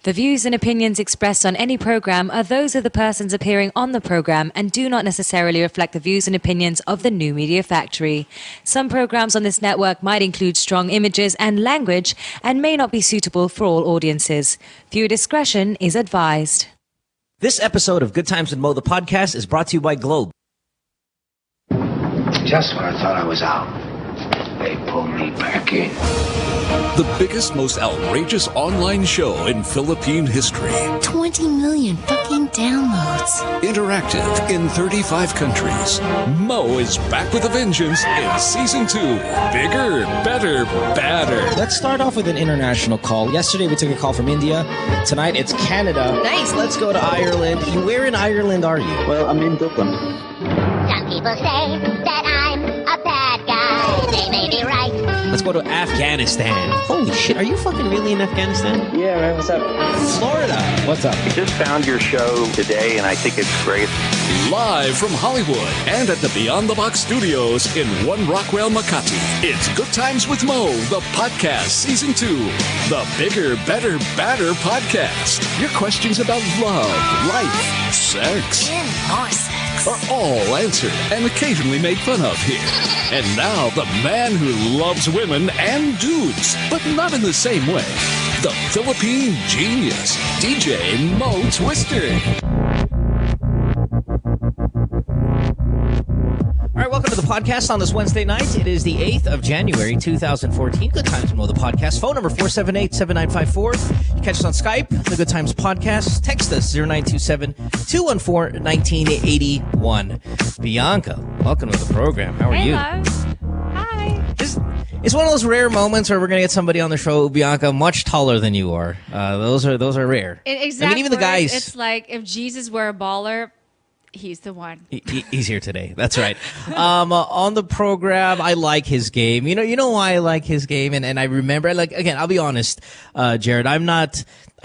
The views and opinions expressed on any program are those of the persons appearing on the program and do not necessarily reflect the views and opinions of the New Media Factory. Some programs on this network might include strong images and language and may not be suitable for all audiences. Viewer discretion is advised. This episode of Good Times with Mo, the podcast, is brought to you by Globe. Just when I thought I was out, they pulled me back in. The biggest, most outrageous online show in Philippine history. 20 million fucking downloads. Interactive in 35 countries. Mo is back with a vengeance in Season 2. Bigger, better, badder. Let's start off with an international call. Yesterday we took a call from India. Tonight it's Canada. Nice, let's go to Ireland. Where in Ireland are you? Well, I'm in Dublin. Some people say that I'm a bad guy. They may be right. Let's go to Afghanistan. Holy shit, are you fucking really in Afghanistan? Yeah, man, what's up? Florida. What's up? I just found your show today, and I think it's great. Live from Hollywood and at the Beyond the Box Studios in One Rockwell, Makati. It's Good Times with Mo, the podcast, Season 2. The Bigger, Better, Badder podcast. Your questions about love, life, sex. And more sex. Are all answered and occasionally made fun of here. And now, the man who loves women and dudes, but not in the same way. The Philippine genius, DJ Mo Twister. All right, welcome to the podcast on this Wednesday night. It is the 8th of January, 2014. Good Times with Mo, the podcast. Phone number 478-7954. You catch us on Skype, the Good Times Podcast. Text us 0927-214-1981. Bianca, welcome to the program. How are you? Hi. It's one of those rare moments where we're going to get somebody on the show, Bianca, much taller than you are. Those are rare. Exactly. I mean, even the guys. It's like if Jesus were a baller, he's the one. He's here today. That's right. On the program, I like his game. You know why I like his game? And I remember, like, again, I'll be honest, Jared,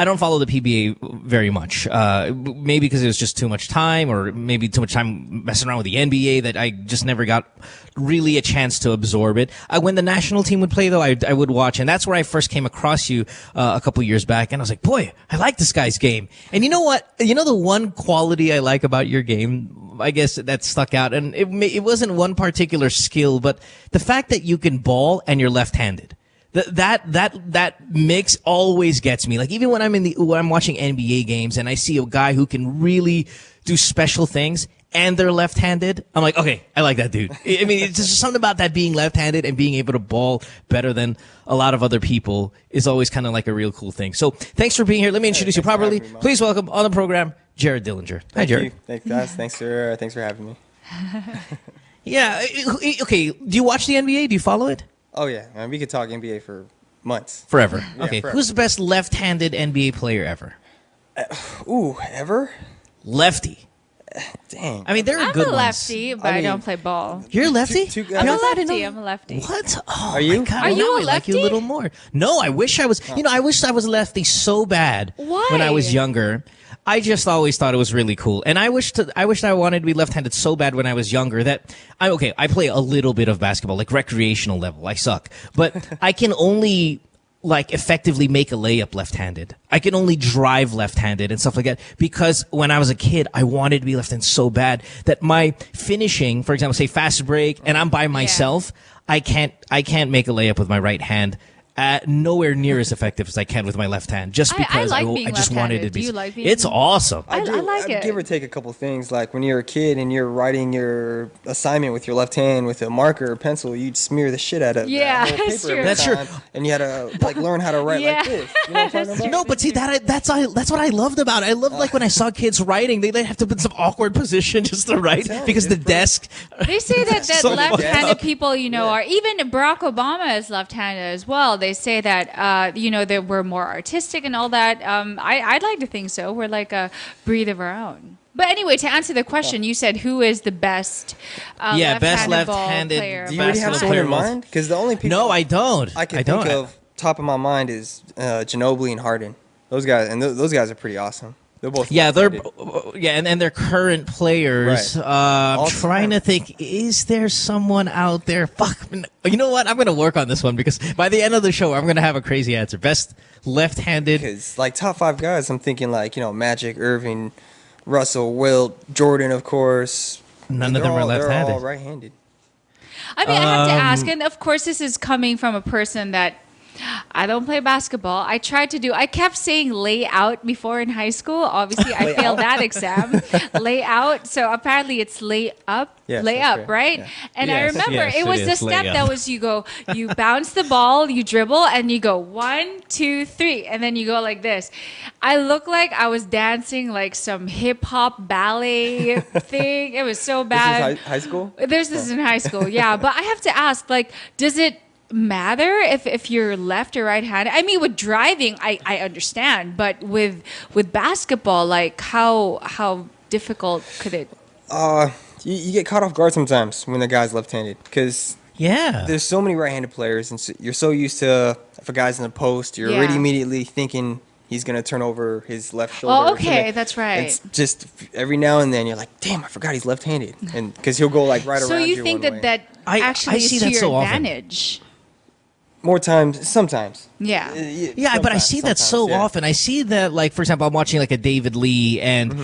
I don't follow the PBA very much. Maybe because it was just too much time, or maybe too much time messing around with the NBA that I just never got really a chance to absorb it. When the national team would play, though, I would watch. And that's where I first came across you a couple years back. And I was like, boy, I like this guy's game. And you know what? You know the one quality I like about your game, I guess that stuck out, and it wasn't one particular skill, but the fact that you can ball and you're left-handed. That mix always gets me. Like, even when I'm watching NBA games and I see a guy who can really do special things and they're left-handed, I'm like, okay, I like that dude. I mean, it's just something about that being left-handed and being able to ball better than a lot of other people is always kind of like a real cool thing. So thanks for being here. Let me introduce you properly. Please welcome on the program, Jared Dillinger. Hi, Jared. Thanks, guys. Thanks for having me. Yeah. Okay. Do you watch the NBA? Do you follow it? Oh yeah, man, we could talk NBA for months. Forever. Yeah, okay. forever. Who's the best left-handed NBA player ever? Ever? Lefty. Dang. I mean, there are I'm good a lefty, ones. but I don't play ball. You're a lefty? I'm a lefty. I'm a lefty. What? Oh, Are you? My God, Are you now a I like you a lefty? little more. No, I wish I was. You know, I wish I was lefty so bad. Why? When I was younger. I just always thought it was really cool. And I wished I wanted to be left-handed so bad when I was younger that I play a little bit of basketball, like recreational level. I suck. But I can only like effectively make a layup left-handed. I can only drive left-handed and stuff like that because when I was a kid, I wanted to be left-handed so bad that my finishing, for example, say fast break, and I'm by myself, I can't make a layup with my right hand. Nowhere near as effective as I can with my left hand, just because I like being I just wanted to be. left-handed. Do you like being? It's awesome. I like it. Give or take a couple things. Like when you're a kid and you're writing your assignment with your left hand with a marker or pencil, you'd smear the shit out of Yeah, that whole that's paper true. every That's true. time, and you had to like learn how to write Yeah. like this. You know what I'm talking about? No, but see that's what I loved about it. I loved like when I saw kids writing, they have to put some awkward position just to write because the desk. They say that So left-handed fucked up. people, are even Barack Obama is left-handed as well. They say that that we're more artistic and all that. I'd like to think so. We're like a breed of our own. But anyway, to answer the question, you said who is the best best left-handed ball left-handed player? Do you already have someone in mind? Because the only people No, I don't. I can don't. think of top of my mind is Ginobili and Harden. Those guys, and those guys are pretty awesome. They're both Yeah, left-handed. and they're current players. Right. I'm All trying to think, is there someone out there? Fuck. You know what? I'm going to work on this one because by the end of the show, I'm going to have a crazy answer. Best left-handed. Because like top 5 guys, I'm thinking like Magic, Irving, Russell, Wilt, Jordan, of course. None of them are left-handed. They're all right-handed. I mean, I have to ask, and of course, this is coming from a person that I don't play basketball. I kept saying lay out before in high school. Obviously, I failed that exam. Lay out. So apparently it's lay up, Yes, lay that's up, correct. right? Yeah. And Yes, I remember yes, it was it the is, step lay that up. was you bounce the ball, you dribble, and you go 1, 2, 3, and then you go like this. I looked like I was dancing like some hip hop ballet thing. It was so bad. This is high school? This is in high school, yeah. But I have to ask, like, does it matter if you're left or right-handed? I mean, with driving, I understand, but with basketball, like, how difficult could it? You get caught off guard sometimes when the guy's left-handed because Yeah. there's so many right-handed players, and so you're so used to if a guy's in the post, you're already Yeah. immediately thinking he's gonna turn over his left shoulder. Oh, or okay, something. that's right. It's just every now and then you're like, damn, I forgot he's left-handed, and because he'll go like right So around you. you think one that way. that I actually see is to that your so often. advantage? More times, sometimes. Yeah. Yeah, but I see that so often. I see that, like, for example, I'm watching like a David Lee, and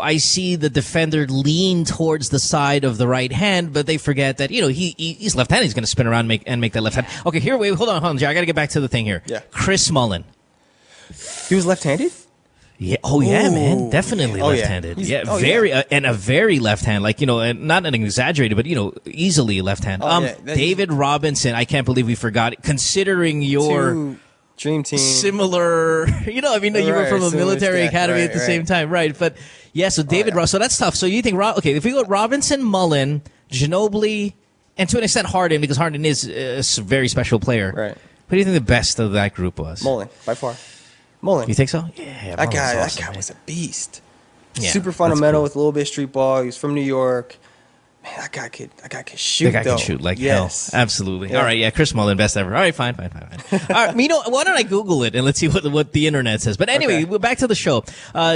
I see the defender lean towards the side of the right hand, but they forget that he's left-handed. He's going to spin around and make that left hand. Okay, here, wait, hold on, Jared. I got to get back to the thing here. Yeah. Chris Mullin. He was left-handed? Yeah. Oh yeah, man. Ooh. Definitely Oh, yeah. left-handed. He's- Yeah. oh, Very and a very left hand. Like and not an exaggerated, but easily left hand. Oh, yeah. David Robinson. I can't believe we forgot. Considering your Two dream team. similar, you were Right, from a similar military staff. academy Right, at the right. same time, right? But yeah. So David Ross. So that's tough. So you think okay? If we go Robinson, Mullin, Ginobili, and to an extent Harden, because Harden is a very special player. Right. Who do you think the best of that group was? Mullen, by far. Mullen. You think so? Yeah. That Mullin's guy awesome, man. was a beast. Yeah, Super that's fundamental cool. with a little bit of street ball. He was from New York. Man, that guy could shoot. The guy though. can shoot like yes. hell. Absolutely. Yeah. All right, yeah, Chris Mullin, best ever. All right, fine. All right, why don't I Google it and let's see what the internet says. But anyway, we're back to the show.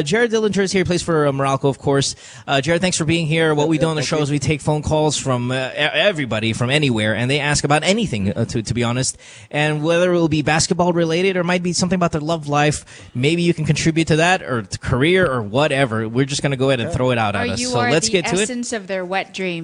Jared Dillinger is here. He plays for Morocco, of course. Jared, thanks for being here. What we do on the show is we take phone calls from everybody from anywhere, and they ask about anything, to be honest. And whether it will be basketball related or might be something about their love life, maybe you can contribute to that or to career or whatever. We're just going to go ahead and throw it out Or at us. you So are let's the get to it. essence of their wet dream.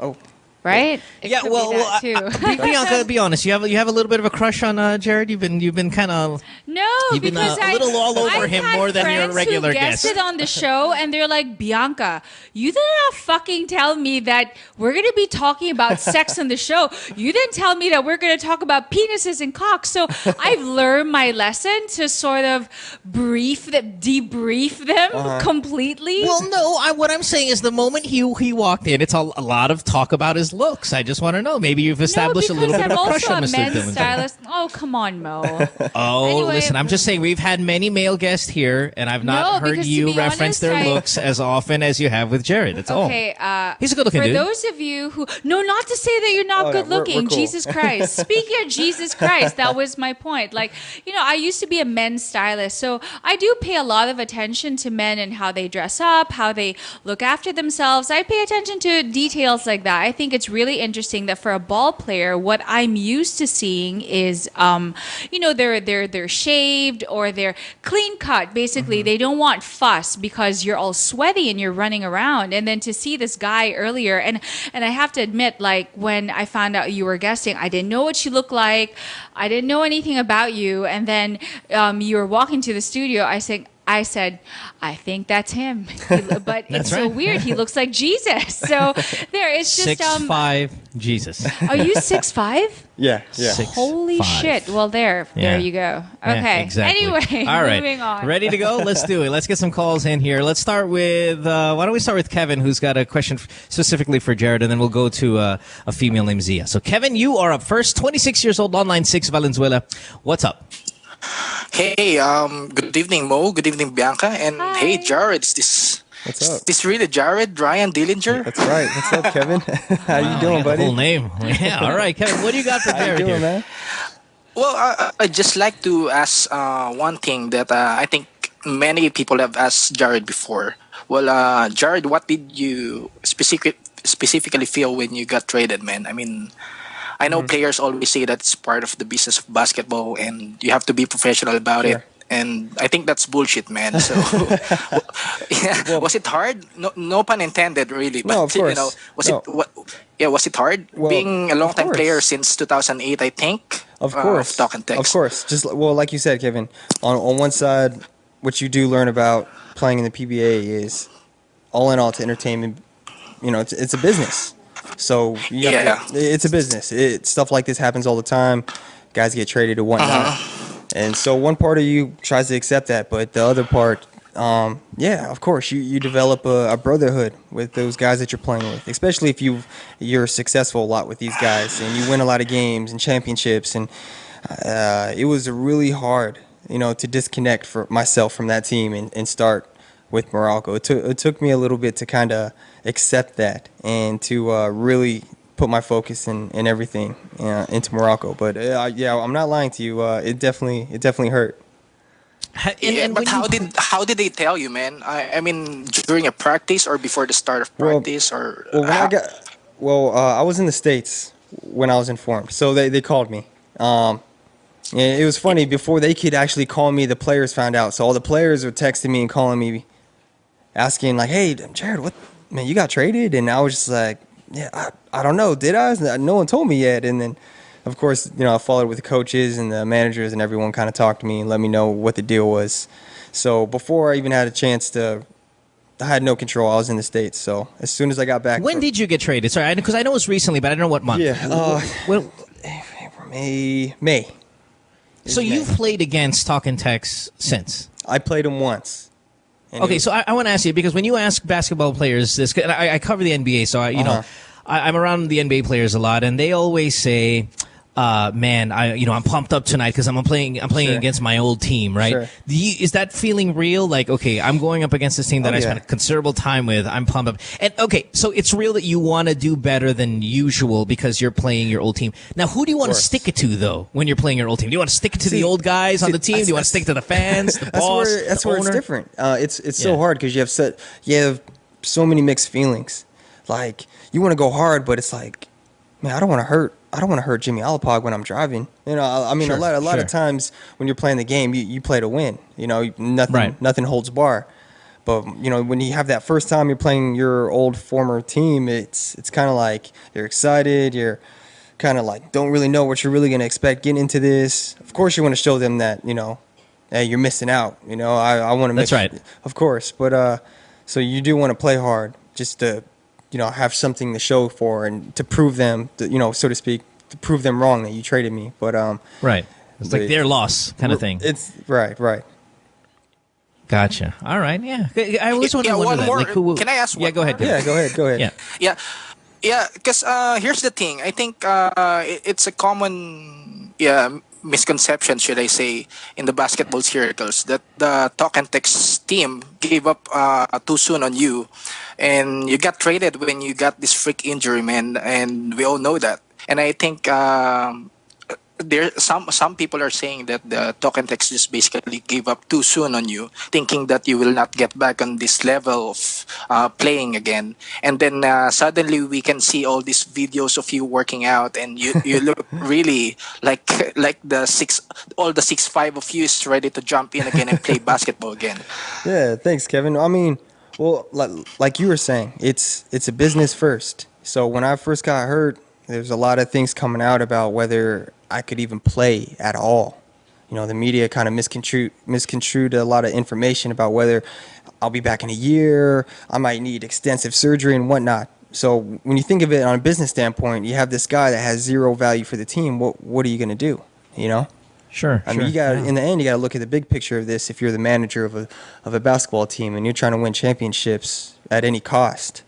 Oh. Right? It Yeah, could well, be that too. Bianca, be honest. You have a little bit of a crush on Jared. You've been kind of No, You've been, because a little all over I've him had more than your friends regular who guest. guested on the show, and they're like, Bianca, you did not fucking tell me that we're going to be talking about sex on the show. You didn't tell me that we're going to talk about penises and cocks. So I've learned my lesson to sort of debrief them completely. Well, no. What I'm saying is, the moment he walked in, it's a lot of talk about his looks. I just want to know. Maybe you've established a little bit I'm of a crush also on a Mr. men's Dillinger. stylist. Oh, come on, Mo. Oh, Anyway- listen. I'm just saying we've had many male guests here, and I've not No, heard because to you be reference honest, their I- looks as often as you have with Jared. That's all. Okay, He's a good-looking for dude. those of you who not to say that you're not Oh, no, good looking, we're cool. Jesus Christ. Speaking of Jesus Christ, that was my point. Like, I used to be a men's stylist, so I do pay a lot of attention to men and how they dress up, how they look after themselves. I pay attention to details like that. I think it's really interesting that for a ball player, what I'm used to seeing is, they're shaved or they're clean cut. Basically, they don't want fuss because you're all sweaty and you're running around. And then to see this guy earlier, and I have to admit, like, when I found out you were guesting, I didn't know what you looked like. I didn't know anything about you. And then you were walking to the studio. I said, I think that's him. But it's so right. weird. He looks like Jesus. So there, it's just 6'5" Jesus. Are you 6'5"? Yeah. Holy 6'5". shit. Well, there you go. Yeah, Okay. exactly. Anyway, all right. moving on. Ready to go? Let's do it. Let's get some calls in here. Let's start with, why don't we start with Kevin, who's got a question specifically for Jared, and then we'll go to a female named Zia. So, Kevin, you are up first. 26 years old, online 6, Valenzuela. What's up? Hey, good evening, Mo. Good evening, Bianca. And Hi. hey, Jared, is What's up? this really Jared Ryan Dillinger? That's right. What's up, Kevin? How you doing, The buddy? whole name. Yeah. All right, Kevin. What do you got for How you Jared doing, here? man? Well, I'd just like to ask one thing that I think many people have asked Jared before. Well, Jared, what did you specifically feel when you got traded, man? I mean, I know players always say that it's part of the business of basketball and you have to be professional about it. And I think that's bullshit, man. So, yeah, was it hard? No, no pun intended, really. But No, of course. Was it what? Yeah, was it hard being a long-time player since 2008? I think. Of course, of Talk and Text. Of course. Just like you said, Kevin. On one side, what you do learn about playing in the PBA is all in all to entertainment. It's a business. So it's a business. Stuff like this happens all the time. Guys get traded or whatnot. And so one part of you tries to accept that, but the other part, of course, you develop a brotherhood with those guys that you're playing with, especially if you're successful a lot with these guys and you win a lot of games and championships. And it was really hard, to disconnect for myself from that team and start with Morocco. It took me a little bit to kind of accept that and to really put my focus and everything into Morocco. But I'm not lying to you. It definitely hurt. But how did they tell you, man? I mean, during a practice or before the start of practice, I was in the States when I was informed, so they called me. And it was funny, before they could actually call me, the players found out. So all the players were texting me and calling me, asking like, "Hey, Jared, what, man, you got traded?" And I was just like, "Yeah, I don't know. Did I? No one told me yet." And then, of course, I followed with the coaches and the managers, and everyone kind of talked to me and let me know what the deal was. So before I even had a chance I had no control. I was in the States. So as soon as I got back. When did you get traded? Sorry, because I know it's recently, but I don't know what month. Yeah. May. So you've played against Talk and Text since? I played him once. Okay, so I want to ask you, because when you ask basketball players this, and I cover the NBA, so I'm around the NBA players a lot, and they always say, "Man, I'm pumped up tonight because I'm playing against my old team, right?" Sure. Is that feeling real? Like, okay, I'm going up against this team that I spent a considerable time with. I'm pumped up, and okay, so it's real that you want to do better than usual because you're playing your old team. Now, who do you want to stick it to though when you're playing your old team? Do you want to stick it to the old guys on the team? Do you want to stick to the fans, the boss? That's where it's different. It's so hard because you have so many mixed feelings. Like, you want to go hard, but it's like, man, I don't want to hurt Jimmy Alapog when I'm driving. I mean, a lot of times when you're playing the game, you play to win. Nothing holds bar. But when you have that first time you're playing your old former team, it's kind of like you're excited. You're kind of like don't really know what you're really going to expect getting into this. Of course, you want to show them that hey, you're missing out. I want to. That's right. Of course, but so you do want to play hard just to. Have something to show for and to prove them, so to speak, to prove them wrong that you traded me. But right, it's like their loss kind of thing. It's right. Gotcha. All right, yeah. I always want to wonder that. Like, can I ask? Yeah, go ahead. Yeah, go ahead. Yeah. Because here's the thing. I think it's a common misconception, should I say, in the basketball circles that the Talk and Text team gave up too soon on you. And you got traded when you got this freak injury, man, and we all know that. And I think there some people are saying that the Talk and Text just basically gave up too soon on you, thinking that you will not get back on this level of playing again. And then suddenly we can see all these videos of you working out, and you look really like the 6'5" of you is ready to jump in again and play basketball again. Yeah, thanks, Kevin. I mean. Well, like you were saying, it's a business first. So when I first got hurt, there's a lot of things coming out about whether I could even play at all. The media kind of misconstrued a lot of information about whether I'll be back in a year, I might need extensive surgery and whatnot. So when you think of it on a business standpoint, you have this guy that has zero value for the team. What are you going to do? Sure. I mean, in the end, you got to look at the big picture of this. If you're the manager of a basketball team and you're trying to win championships at any cost,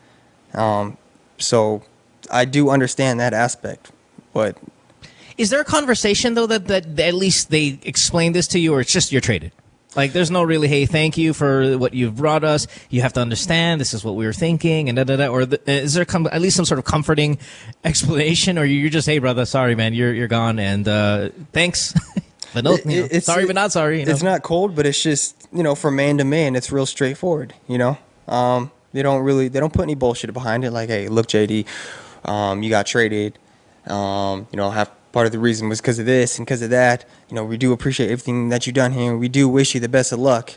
so I do understand that aspect. But is there a conversation though that at least they explain this to you, or it's just you're traded? Like, there's no really, hey, thank you for what you've brought us. You have to understand this is what we were thinking, and or is there at least some sort of comforting explanation, or you're just, hey, brother, sorry, man, you're gone, and thanks. But no, sorry, but not sorry. It's not cold, but it's just, from man to man, it's real straightforward. They don't put any bullshit behind it. Like, hey, look, JD, you got traded. Half part of the reason was because of this and because of that. We do appreciate everything that you've done here. We do wish you the best of luck.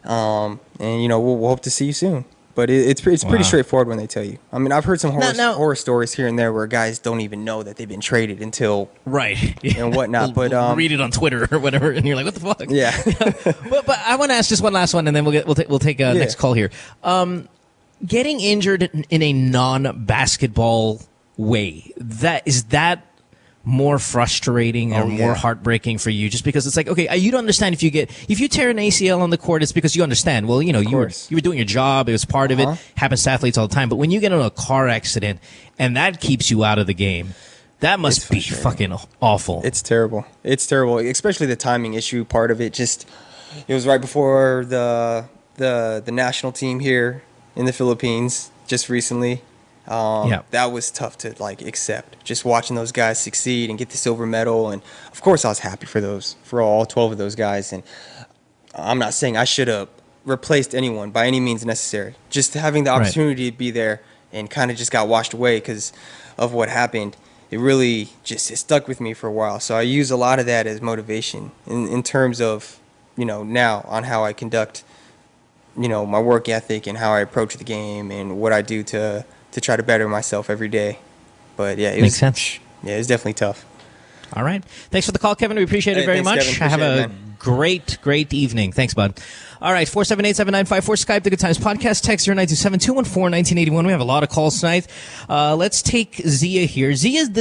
And we'll hope to see you soon. But it's pretty straightforward when they tell you. I mean, I've heard some horror stories here and there where guys don't even know that they've been traded until and whatnot. But read it on Twitter or whatever, and you're like, what the fuck? Yeah. But I want to ask just one last one, and then we'll take a next call here. Getting injured in a non-basketball way, is that more frustrating or more heartbreaking for you, just because it's like, okay, you don't understand if you tear an ACL on the court, it's because you understand. Well, you were doing your job, it was part of it, happens to athletes all the time. But when you get in a car accident and that keeps you out of the game, that must be fucking awful. It's terrible. It's terrible, especially the timing issue part of it. It was right before the national team here in the Philippines just recently. That was tough to accept. Just watching those guys succeed and get the silver medal, and of course I was happy for all 12 of those guys. And I'm not saying I should have replaced anyone by any means necessary. Just having the opportunity to be there and kind of just got washed away because of what happened. It really it stuck with me for a while. So I use a lot of that as motivation in terms of now on how I conduct my work ethic and how I approach the game and what I do to try to better myself every day. But yeah, makes sense. Yeah, it's definitely tough. All right. Thanks for the call, Kevin. We appreciate it very much. Kevin. Have a great evening. Thanks, bud. All right, 478-7954, Skype, The Good Times Podcast, text 0927-214-1981. We have a lot of calls tonight. Let's take Zia here.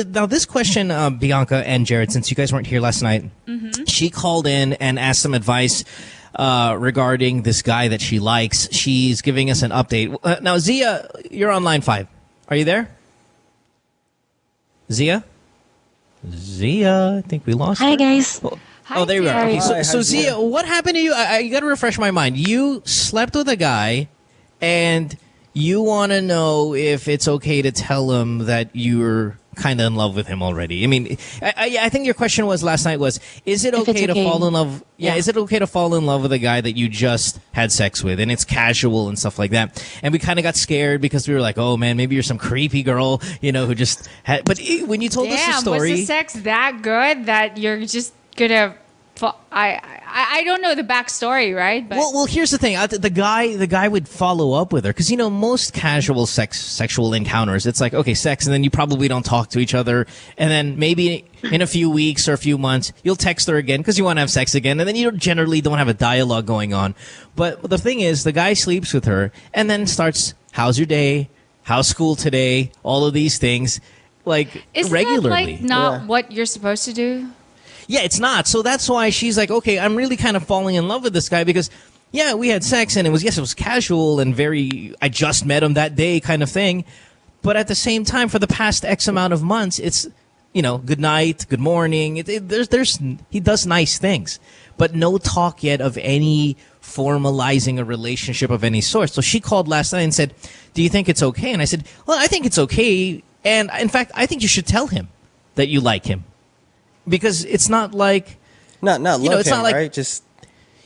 Now this question, Bianca and Jared, since you guys weren't here last night, she called in and asked some advice regarding this guy that she likes. She's giving us an update. Now, Zia, you're on line 5. Are you there? Zia, I think we lost her. Hi, guys. Oh, there we are. Okay, so Zia, what happened to you? You got to refresh my mind. You slept with a guy, and you want to know if it's okay to tell him that you're kind of in love with him already. I mean, I think your question was last night was, is it okay to fall in love? Yeah, is it okay to fall in love with a guy that you just had sex with and it's casual and stuff like that? And we kind of got scared because we were like, oh man, maybe you're some creepy girl, who just had. But when you told us the story, was the sex that good that you're just gonna? I don't know the backstory, right? But well, here's the thing. The guy would follow up with her because most casual sexual encounters, it's like, okay, sex, and then you probably don't talk to each other, and then maybe in a few weeks or a few months you'll text her again because you want to have sex again, and then you generally don't have a dialogue going on. But the thing is, the guy sleeps with her and then starts, "How's your day? How's school today?" All of these things, Isn't regularly. That not what you're supposed to do? Yeah, it's not. So that's why she's like, okay, I'm really kind of falling in love with this guy because, yeah, we had sex and it was casual and I just met him that day kind of thing. But at the same time, for the past X amount of months, it's, good night, good morning. He does nice things, but no talk yet of any formalizing a relationship of any sort. So she called last night and said, do you think it's okay? And I said, well, I think it's okay. And in fact, I think you should tell him that you like him. Because it's not like not love it's him, not like, right? Just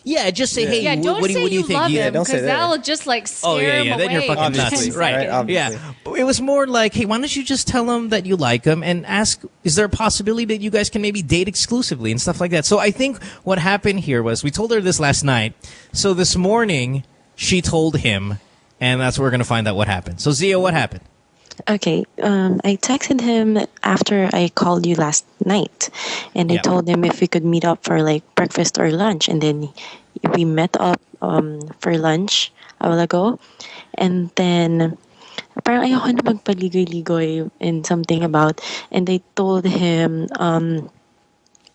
just say, hey, don't what do you think? Love him, don't say that. That'll just scare him away. Then you're fucking nuts, right? Obviously. Yeah, but it was more like, hey, why don't you just tell him that you like him and ask, is there a possibility that you guys can maybe date exclusively and stuff like that? So I think what happened here was we told her this last night. So this morning she told him, and that's where we're gonna find out what happened. So Zia, what happened? Okay, I texted him after I called you last night, and I told him if we could meet up for breakfast or lunch, and then we met up for lunch a while ago, and then parang ayoko na magpaligoy-ligoy and something about, and I told him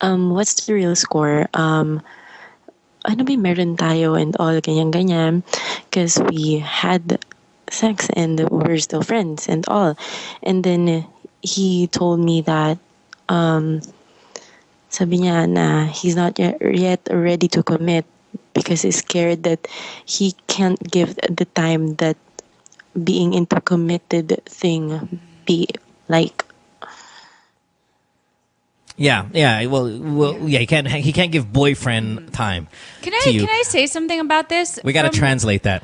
what's the real score, ano ba meron tayo and all ganyan because we had sex and we're still friends and all. And then he told me that sabi niya na he's not yet ready to commit because he's scared that he can't give the time that being into committed thing be like. Yeah. Yeah. He can't give boyfriend time. Can to you. I say something about this? We got to translate that.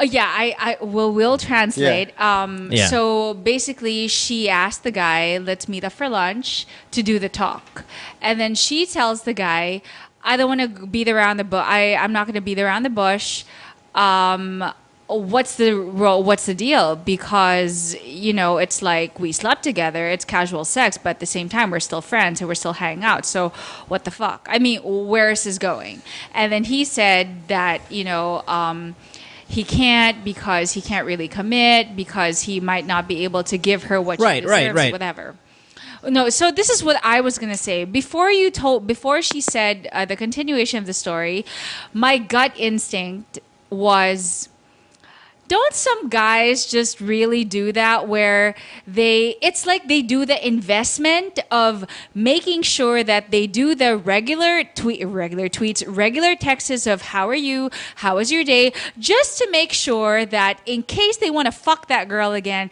Yeah, we'll translate. Yeah. So basically, she asked the guy, "Let's meet up for lunch to do the talk," and then she tells the guy, "I don't want to beat around the bush. I'm not going to beat around the bush. What's the deal? Because it's like we slept together. It's casual sex, but at the same time, we're still friends and we're still hanging out. So what the fuck? I mean, where is this going?" And then he said that he can't because he can't really commit because he might not be able to give her what she deserves, whatever. No, so this is what I was gonna say before she said the continuation of the story. My gut instinct was, don't some guys just really do that where it's like they do the investment of making sure that they do the regular tweets, regular texts of how are you, how was your day, just to make sure that in case they want to fuck that girl again,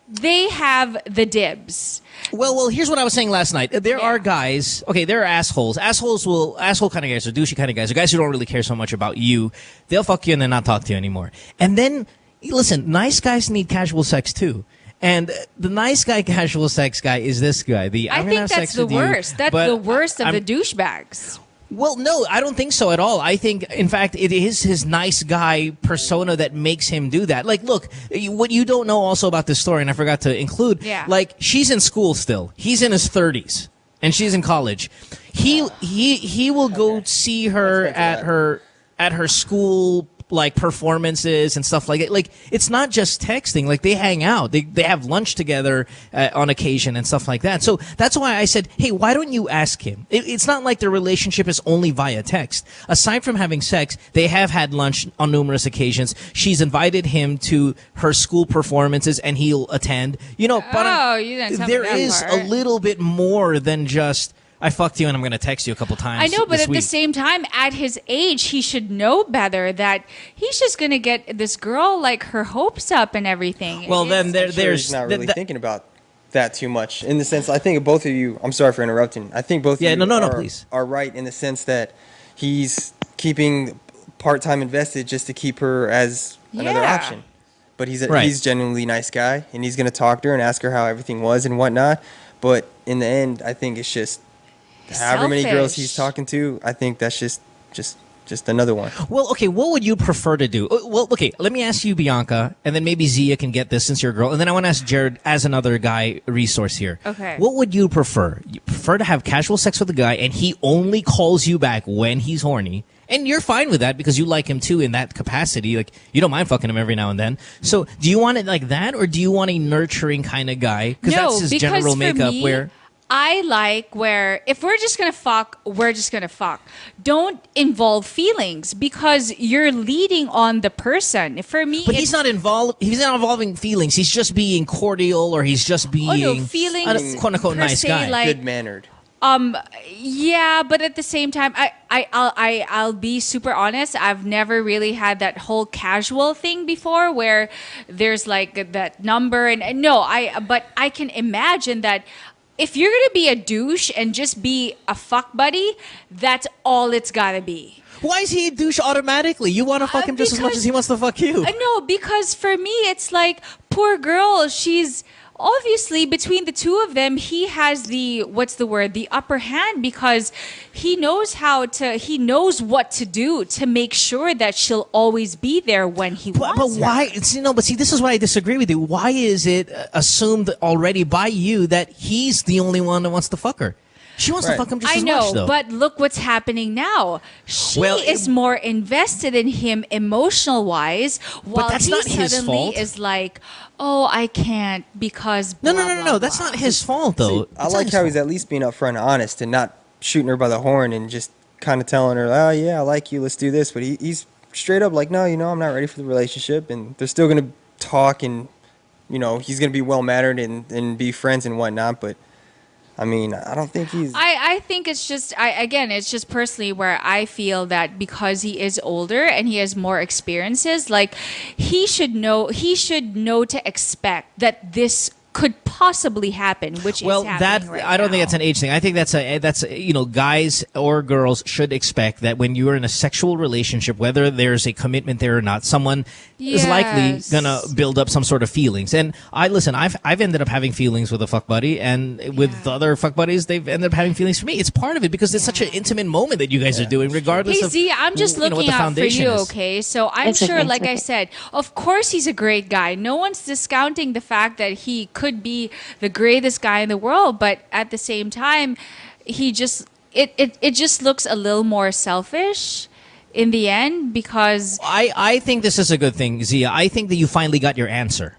they have the dibs. Well, here's what I was saying last night. There are guys, there are assholes. Asshole kind of guys or douchey kind of guys, or guys who don't really care so much about you. They'll fuck you and then not talk to you anymore. And then, listen, nice guys need casual sex too. And the nice guy, casual sex guy is this guy. I think that's the worst. That's the worst of the douchebags. Well, no, I don't think so at all. I think, in fact, it is his nice guy persona that makes him do that. Like, look, what you don't know also about this story, and I forgot to include, like, she's in school still. He's in his 30s, and she's in college. He will go see her at her school, like, performances and stuff like that. Like, it's not just texting. Like, they hang out. They have lunch together on occasion and stuff like that. So that's why I said, hey, why don't you ask him? It's not like their relationship is only via text. Aside from having sex, they have had lunch on numerous occasions. She's invited him to her school performances, and he'll attend. You didn't tell me that is part. A little bit more than just, I fucked you and I'm going to text you a couple times. I know, but this at week. the same time, at his age, he should know better that he's just going to get this girl, like, her hopes up and everything. Well, then there's he's not really thinking about that too much. In the sense, I think both of you, I'm sorry for interrupting. I think both of you please. Are right in the sense that he's keeping part-time invested just to keep her as another option. But he's genuinely nice guy, and he's going to talk to her and ask her how everything was and whatnot. But in the end, I think it's just however many girls he's talking to, I think that's just another one. Well, okay, what would you prefer to do? Well, okay, let me ask you, Bianca, and then maybe Zia can get this since you're a girl, and then I want to ask Jared as another guy resource here. Okay. What would you prefer? You prefer to have casual sex with a guy, and he only calls you back when he's horny, and you're fine with that because you like him too in that capacity. Like, you don't mind fucking him every now and then. So, do you want it like that, or do you want a nurturing kind of guy? Because that's his general makeup where... I like where if we're just going to fuck, we're just going to fuck. Don't involve feelings because you're leading on the person. For me, but he's not involving feelings. He's just being cordial, or he's just being feelings, a quote unquote nice guy, like, good mannered. Yeah, but at the same time, I'll be super honest. I've never really had that whole casual thing before where there's like that number and no, but I can imagine that. If you're going to be a douche and just be a fuck buddy, that's all it's got to be. Why is he a douche automatically? You want to fuck him just as much as he wants to fuck you. No, because for me, it's like, poor girl, she's... Obviously, between the two of them, he has the upper hand because he knows what to do to make sure that she'll always be there when he wants her. But why? See, this is why I disagree with you. Why is it assumed already by you that he's the only one that wants to fuck her? She wants to fuck him just as much, though. But look what's happening now. She is more invested in him emotional-wise, while that's he not his suddenly fault. is like, oh, I can't because blah, No. That's not his fault, though. I like how he's at least being upfront and honest and not shooting her by the horn and just kind of telling her, oh, yeah, I like you, let's do this. But he's straight up like, no, I'm not ready for the relationship. And they're still going to talk and, he's going to be well-mannered and be friends and whatnot. But I mean, I don't think he's... I think it's just, it's just personally where I feel that because he is older and he has more experiences, like, he should know to expect that this could possibly happen, which well, is happening that right I don't now. think that's an age thing. I think that's you know, guys or girls should expect that when you are in a sexual relationship, whether there's a commitment there or not, someone is likely Yes. gonna build up some sort of feelings. And I've ended up having feelings with a fuck buddy, and with the other fuck buddies, they've ended up having feelings for me. It's part of it because it's such an intimate moment that you guys are doing, regardless Hey of Z, I'm just you know, what looking the out for foundation you, is. okay? So I'm It's sure, okay, like it's I okay. said, of course he's a great guy. No one's discounting the fact that he could be the greatest guy in the world, but at the same time, he just it just looks a little more selfish in the end because I think this is a good thing, Zia. I think that you finally got your answer.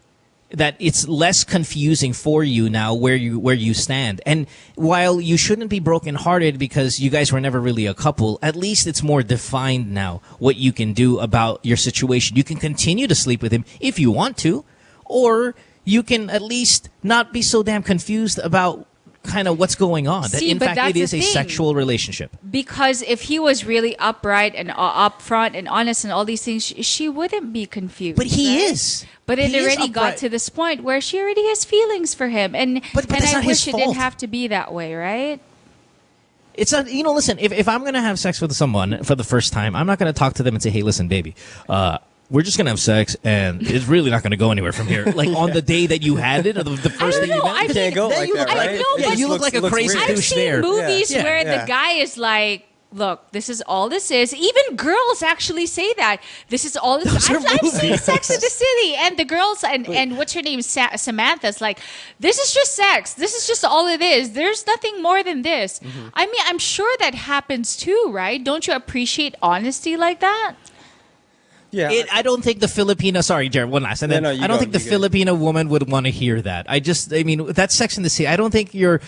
That it's less confusing for you now where you stand. And while you shouldn't be brokenhearted because you guys were never really a couple, at least it's more defined now what you can do about your situation. You can continue to sleep with him if you want to, or you can at least not be so damn confused about kind of what's going on. That See, in but fact that's it is the a thing. sexual relationship. because if he was really upright and upfront and honest and all these things, she wouldn't be confused. But he right? is. But it He is already got upright. to this point where she already has feelings for him, and But and that's I not his wish it didn't fault. have to be that way, right? It's not, you know, listen, if I'm going to have sex with someone for the first time, I'm not going to talk to them and say, hey, listen, baby, we're just going to have sex and it's really not going to go anywhere from here. Like on the day that you had it or the first day you know, met I it. can't go then like you that, look right? I know, It but yeah, you look looks- like a looks crazy weird. I've douche seen there. movies Yeah. where Yeah. the guy is like, look, this is all this is. Even girls actually say that. This is all this Those are I've seen movies. Sex in the City, and the girls, and what's her name? Samantha's like, this is just sex. This is just all it is. There's nothing more than this. Mm-hmm. I mean, I'm sure that happens too, right? Don't you appreciate honesty like that? Yeah. I don't think the Filipino. Sorry, Jared. One last, and No, then no, you I don't go, think the you go. Filipino woman would want to hear that. I mean, that's Sex in the City. I don't think your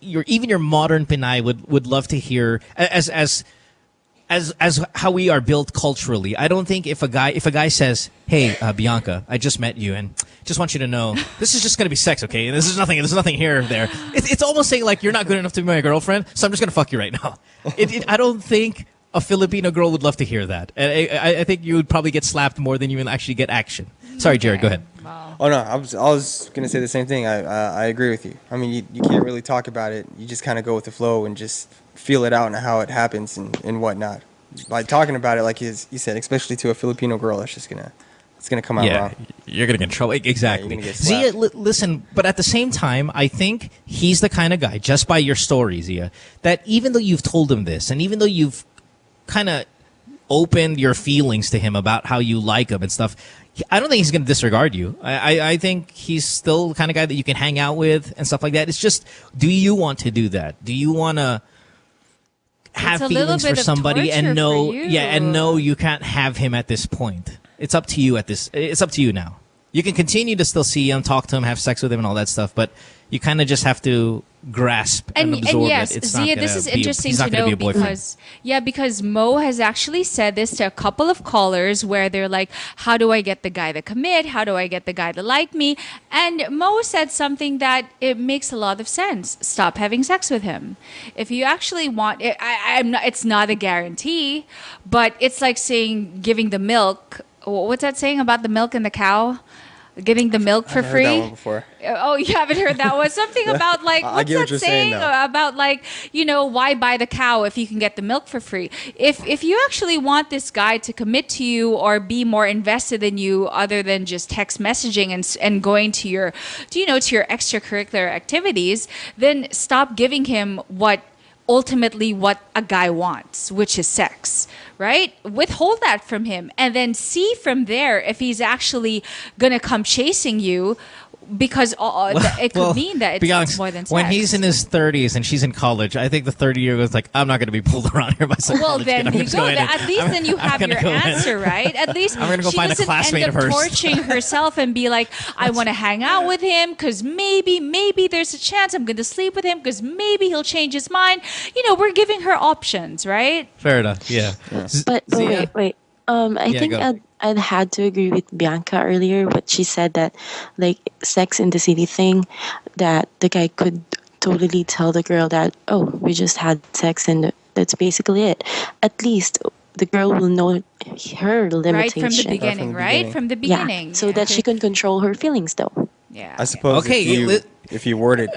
even your modern Pinay would love to hear as how we are built culturally. I don't think if a guy says, "Hey, Bianca, I just met you and just want you to know this is just going to be sex, okay? And there's nothing here or there." It's almost saying like you're not good enough to be my girlfriend, so I'm just going to fuck you right now. I don't think a Filipino girl would love to hear that. And I think you would probably get slapped more than you will actually get action. Sorry, Jared, go ahead. Oh no, I was gonna say the same thing. I agree with you. I mean, you can't really talk about it. You just kind of go with the flow and just feel it out and how it happens and whatnot. By talking about it, like you said, especially to a Filipino girl, it's gonna come out wrong. You're gonna get in trouble. Exactly. Yeah, you're gonna get Zia, slapped. listen, but at the same time, I think he's the kind of guy, just by your story, Zia, that even though you've told him this, and even though you've kind of opened your feelings to him about how you like him and stuff, I don't think he's going to disregard you. I think he's still the kind of guy that you can hang out with and stuff like that. It's just, do you want to do that? Do you want to have It's a little feelings for bit of somebody torture and know, for you. and know you can't have him at this point? It's up to you it's up to you now. You can continue to still see him, talk to him, have sex with him and all that stuff, but you kind of just have to grasp and absorb yes, it. It's not Zia, gonna this is be interesting he's not to gonna know be a boyfriend. because Mo has actually said this to a couple of callers where they're like, how do I get the guy to commit? How do I get the guy to like me? And Mo said something that it makes a lot of sense. Stop having sex with him. If you actually want it, I'm not, it's not a guarantee, but it's like saying giving the milk. What's that saying about the milk and the cow? Getting the milk for I've heard free. that one before. Oh, you haven't heard that one? Something about like I what's get what that you're saying saying now. about like, you know, why buy the cow if you can get the milk for free? If you actually want this guy to commit to you or be more invested in you other than just text messaging and going to your to your extracurricular activities, then stop giving him ultimately what a guy wants, which is sex, right? Withhold that from him and then see from there if he's actually going to come chasing you, because it could mean that it's Bianca, more than sex. when he's in his 30s and she's in college, I think the 30-year-old is like, I'm not going to be pulled around here by some well, college then kid. I'm you just go. going in. At least then you have gonna your go in. answer, right? At least I'm gonna go she find a doesn't classmate end of up hers. torching herself and be like, I want to hang out with him because maybe there's a chance I'm going to sleep with him because maybe he'll change his mind. We're giving her options, right? Fair enough, yeah. But Zia? wait. I Yeah, think go. I'd had to agree with Bianca earlier, but she said that like Sex in the City thing, that the guy could totally tell the girl that, oh, we just had sex and that's basically it. At least the girl will know her limitation. Right from the beginning, right? From the beginning. Yeah, so that she can control her feelings though. Yeah. I suppose if you word it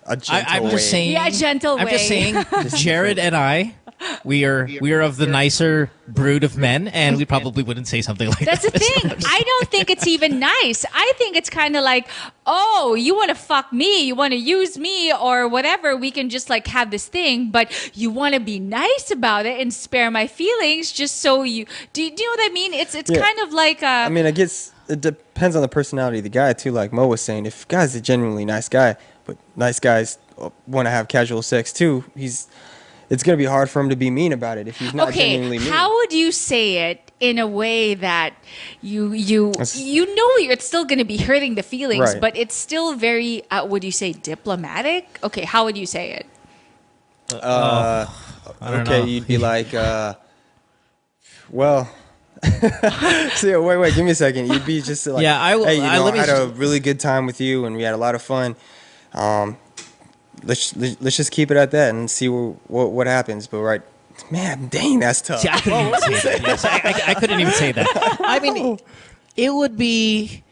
a gentle I'm just way. saying. Yeah, gentle way. I'm just saying. Jared and I, we are of the nicer brood of men, and we probably wouldn't say something like That's that. the thing. I don't think it's even nice. I think it's kind of like, oh, you want to fuck me, you want to use me or whatever. We can just like have this thing, but you want to be nice about it and spare my feelings just so you. Do you know what I mean? It's kind of like. I mean, I guess it depends on the personality of the guy too. Like Mo was saying, if guy's a genuinely nice guy, but nice guys want to have casual sex too, it's going to be hard for him to be mean about it if he's not genuinely mean. How would you say it in a way that you know it's still going to be hurting the feelings, Right. but it's still very, would you say diplomatic? Okay, how would you say it? I don't know. You'd be like, well... So, wait, give me a second. You'd be just like, Yeah, hey, I let me had a really good time with you, and we had a lot of fun. Let's just keep it at that and see what happens. But man, dang, that's tough. See, I couldn't even say that. Yes, I couldn't even say that. I mean, it would be.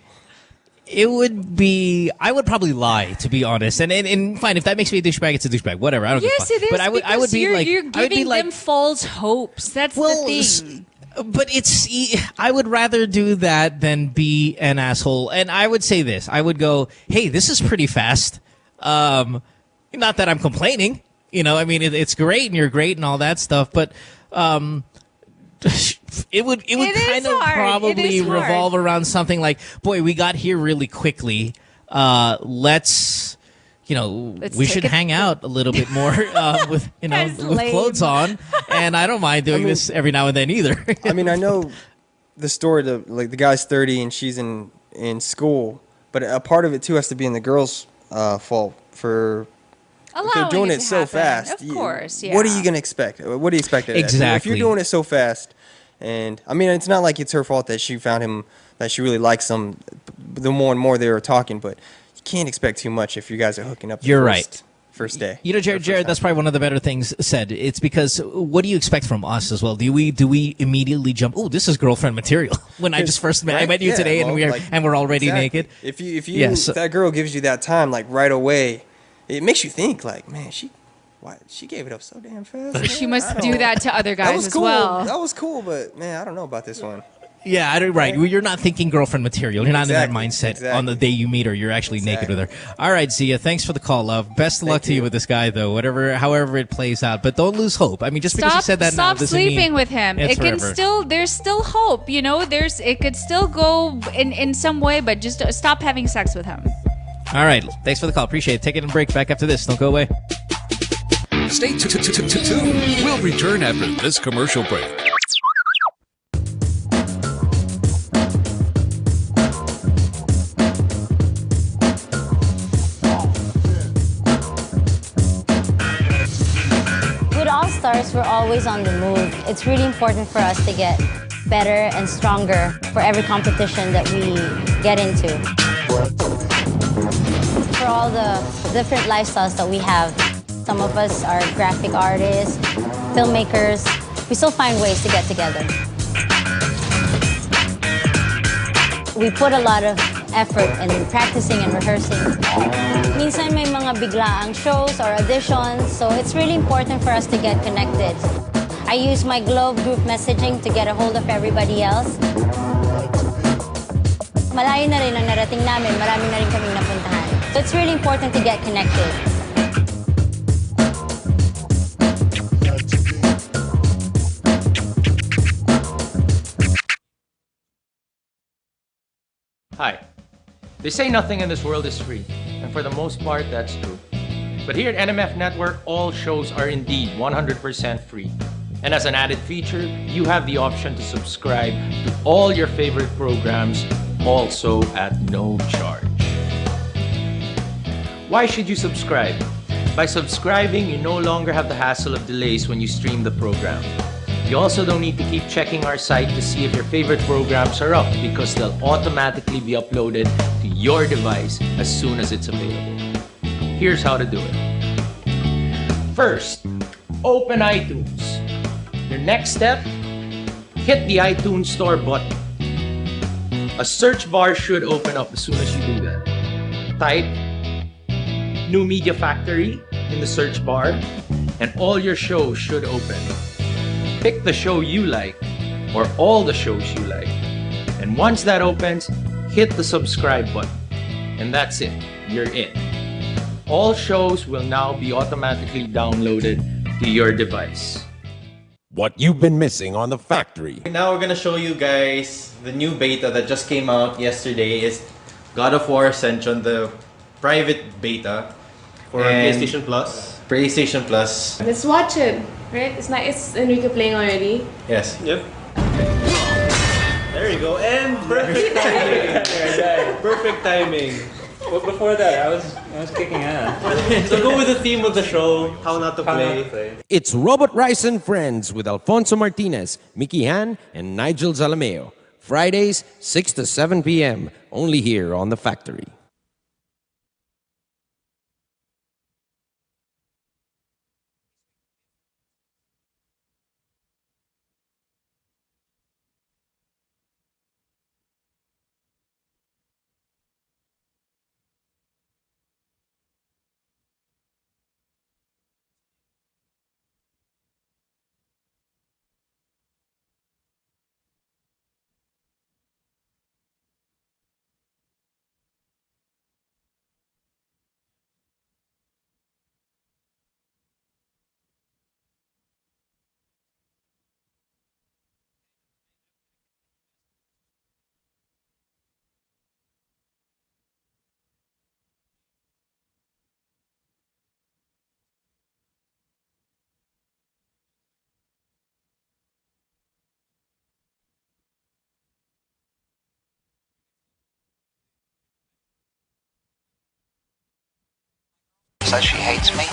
I would probably lie, to be honest. And fine, if that makes me a douchebag, it's a douchebag. Whatever. I don't give a fuck. Yes, it is. But I would be like, you're giving them false hopes. That's the thing. But I would rather do that than be an asshole. And I would say this. I would go, hey, this is pretty fast. Not that I'm complaining. I mean, it's great and you're great and all that stuff. But it would kind of probably revolve around something like, boy, we got here really quickly. Let's we should hang out a little bit more with clothes on, and I don't mind doing this every now and then either. I mean, I know the story. The guy's 30 and she's in school, but a part of it too has to be in the girl's fault for if they're doing it so fast. Of course, yeah. What are you gonna expect? What do you expect of that? Exactly. If you're doing it so fast, and I mean, it's not like it's her fault that she found him, that she really likes him. The more and more they were talking, but. You can't expect too much if you guys are hooking up. You're right. First day. Jared, that's probably one of the better things said. It's because what do you expect from us as well? Do we immediately jump? Oh, this is girlfriend material. When I just first met, I met you today, and we're already naked. If if that girl gives you that time, like right away, it makes you think, like, man, she gave it up so damn fast. She must do that to other guys as well. That was cool, but man, I don't know about this one. Yeah, right. You're not thinking girlfriend material. You're not in that mindset on the day you meet her. You're actually naked with her. All right, Zia, thanks for the call, love. Best of luck to you with this guy, though, however it plays out. But don't lose hope. I mean, just because you said that now doesn't mean sleeping with him. It can forever. There's still hope. It could still go in some way, but just stop having sex with him. All right, thanks for the call. Appreciate it. Take it and break back after this. Don't go away. Stay tuned. We'll return after this commercial break. Stars, we're always on the move. It's really important for us to get better and stronger for every competition that we get into. For all the different lifestyles that we have, some of us are graphic artists, filmmakers. We still find ways to get together. We put a lot of effort in practicing and rehearsing. Minsan may mga biglaang shows or auditions, so it's really important for us to get connected. I use my Globe group messaging to get a hold of everybody else. Malayo na rin ang narating namin, marami na rin kaming napuntahan. So it's really important to get connected. Hi. They say nothing in this world is free, and for the most part, that's true. But here at NMF Network, all shows are indeed 100% free. And as an added feature, you have the option to subscribe to all your favorite programs, also at no charge. Why should you subscribe? By subscribing, you no longer have the hassle of delays when you stream the program. You also don't need to keep checking our site to see if your favorite programs are up, because they'll automatically be uploaded to your device as soon as it's available. Here's how to do it. First, open iTunes. Your next step, hit the iTunes Store button. A search bar should open up as soon as you do that. type New Media Factory in the search bar, and all your shows should open. Pick the show you like, or all the shows you like. And once that opens, hit the subscribe button. And that's it. You're in. All shows will now be automatically downloaded to your device. What you've been missing on The Factory. Now we're gonna show you guys the new beta that just came out yesterday. Is God of War Ascension, the private beta for PlayStation Plus. PlayStation Plus. Let's watch it, right? It's not. It's Enrique playing already. Yes. Yep. There you go. And perfect timing. Perfect timing. Well, before that, I was kicking ass. So go with the theme of the show, how not to play. It's Robot Rice and Friends with Alfonso Martinez, Mickey Han, and Nigel Zalameo. Fridays, 6 to 7 p.m. Only here on The Factory. Says she hates me.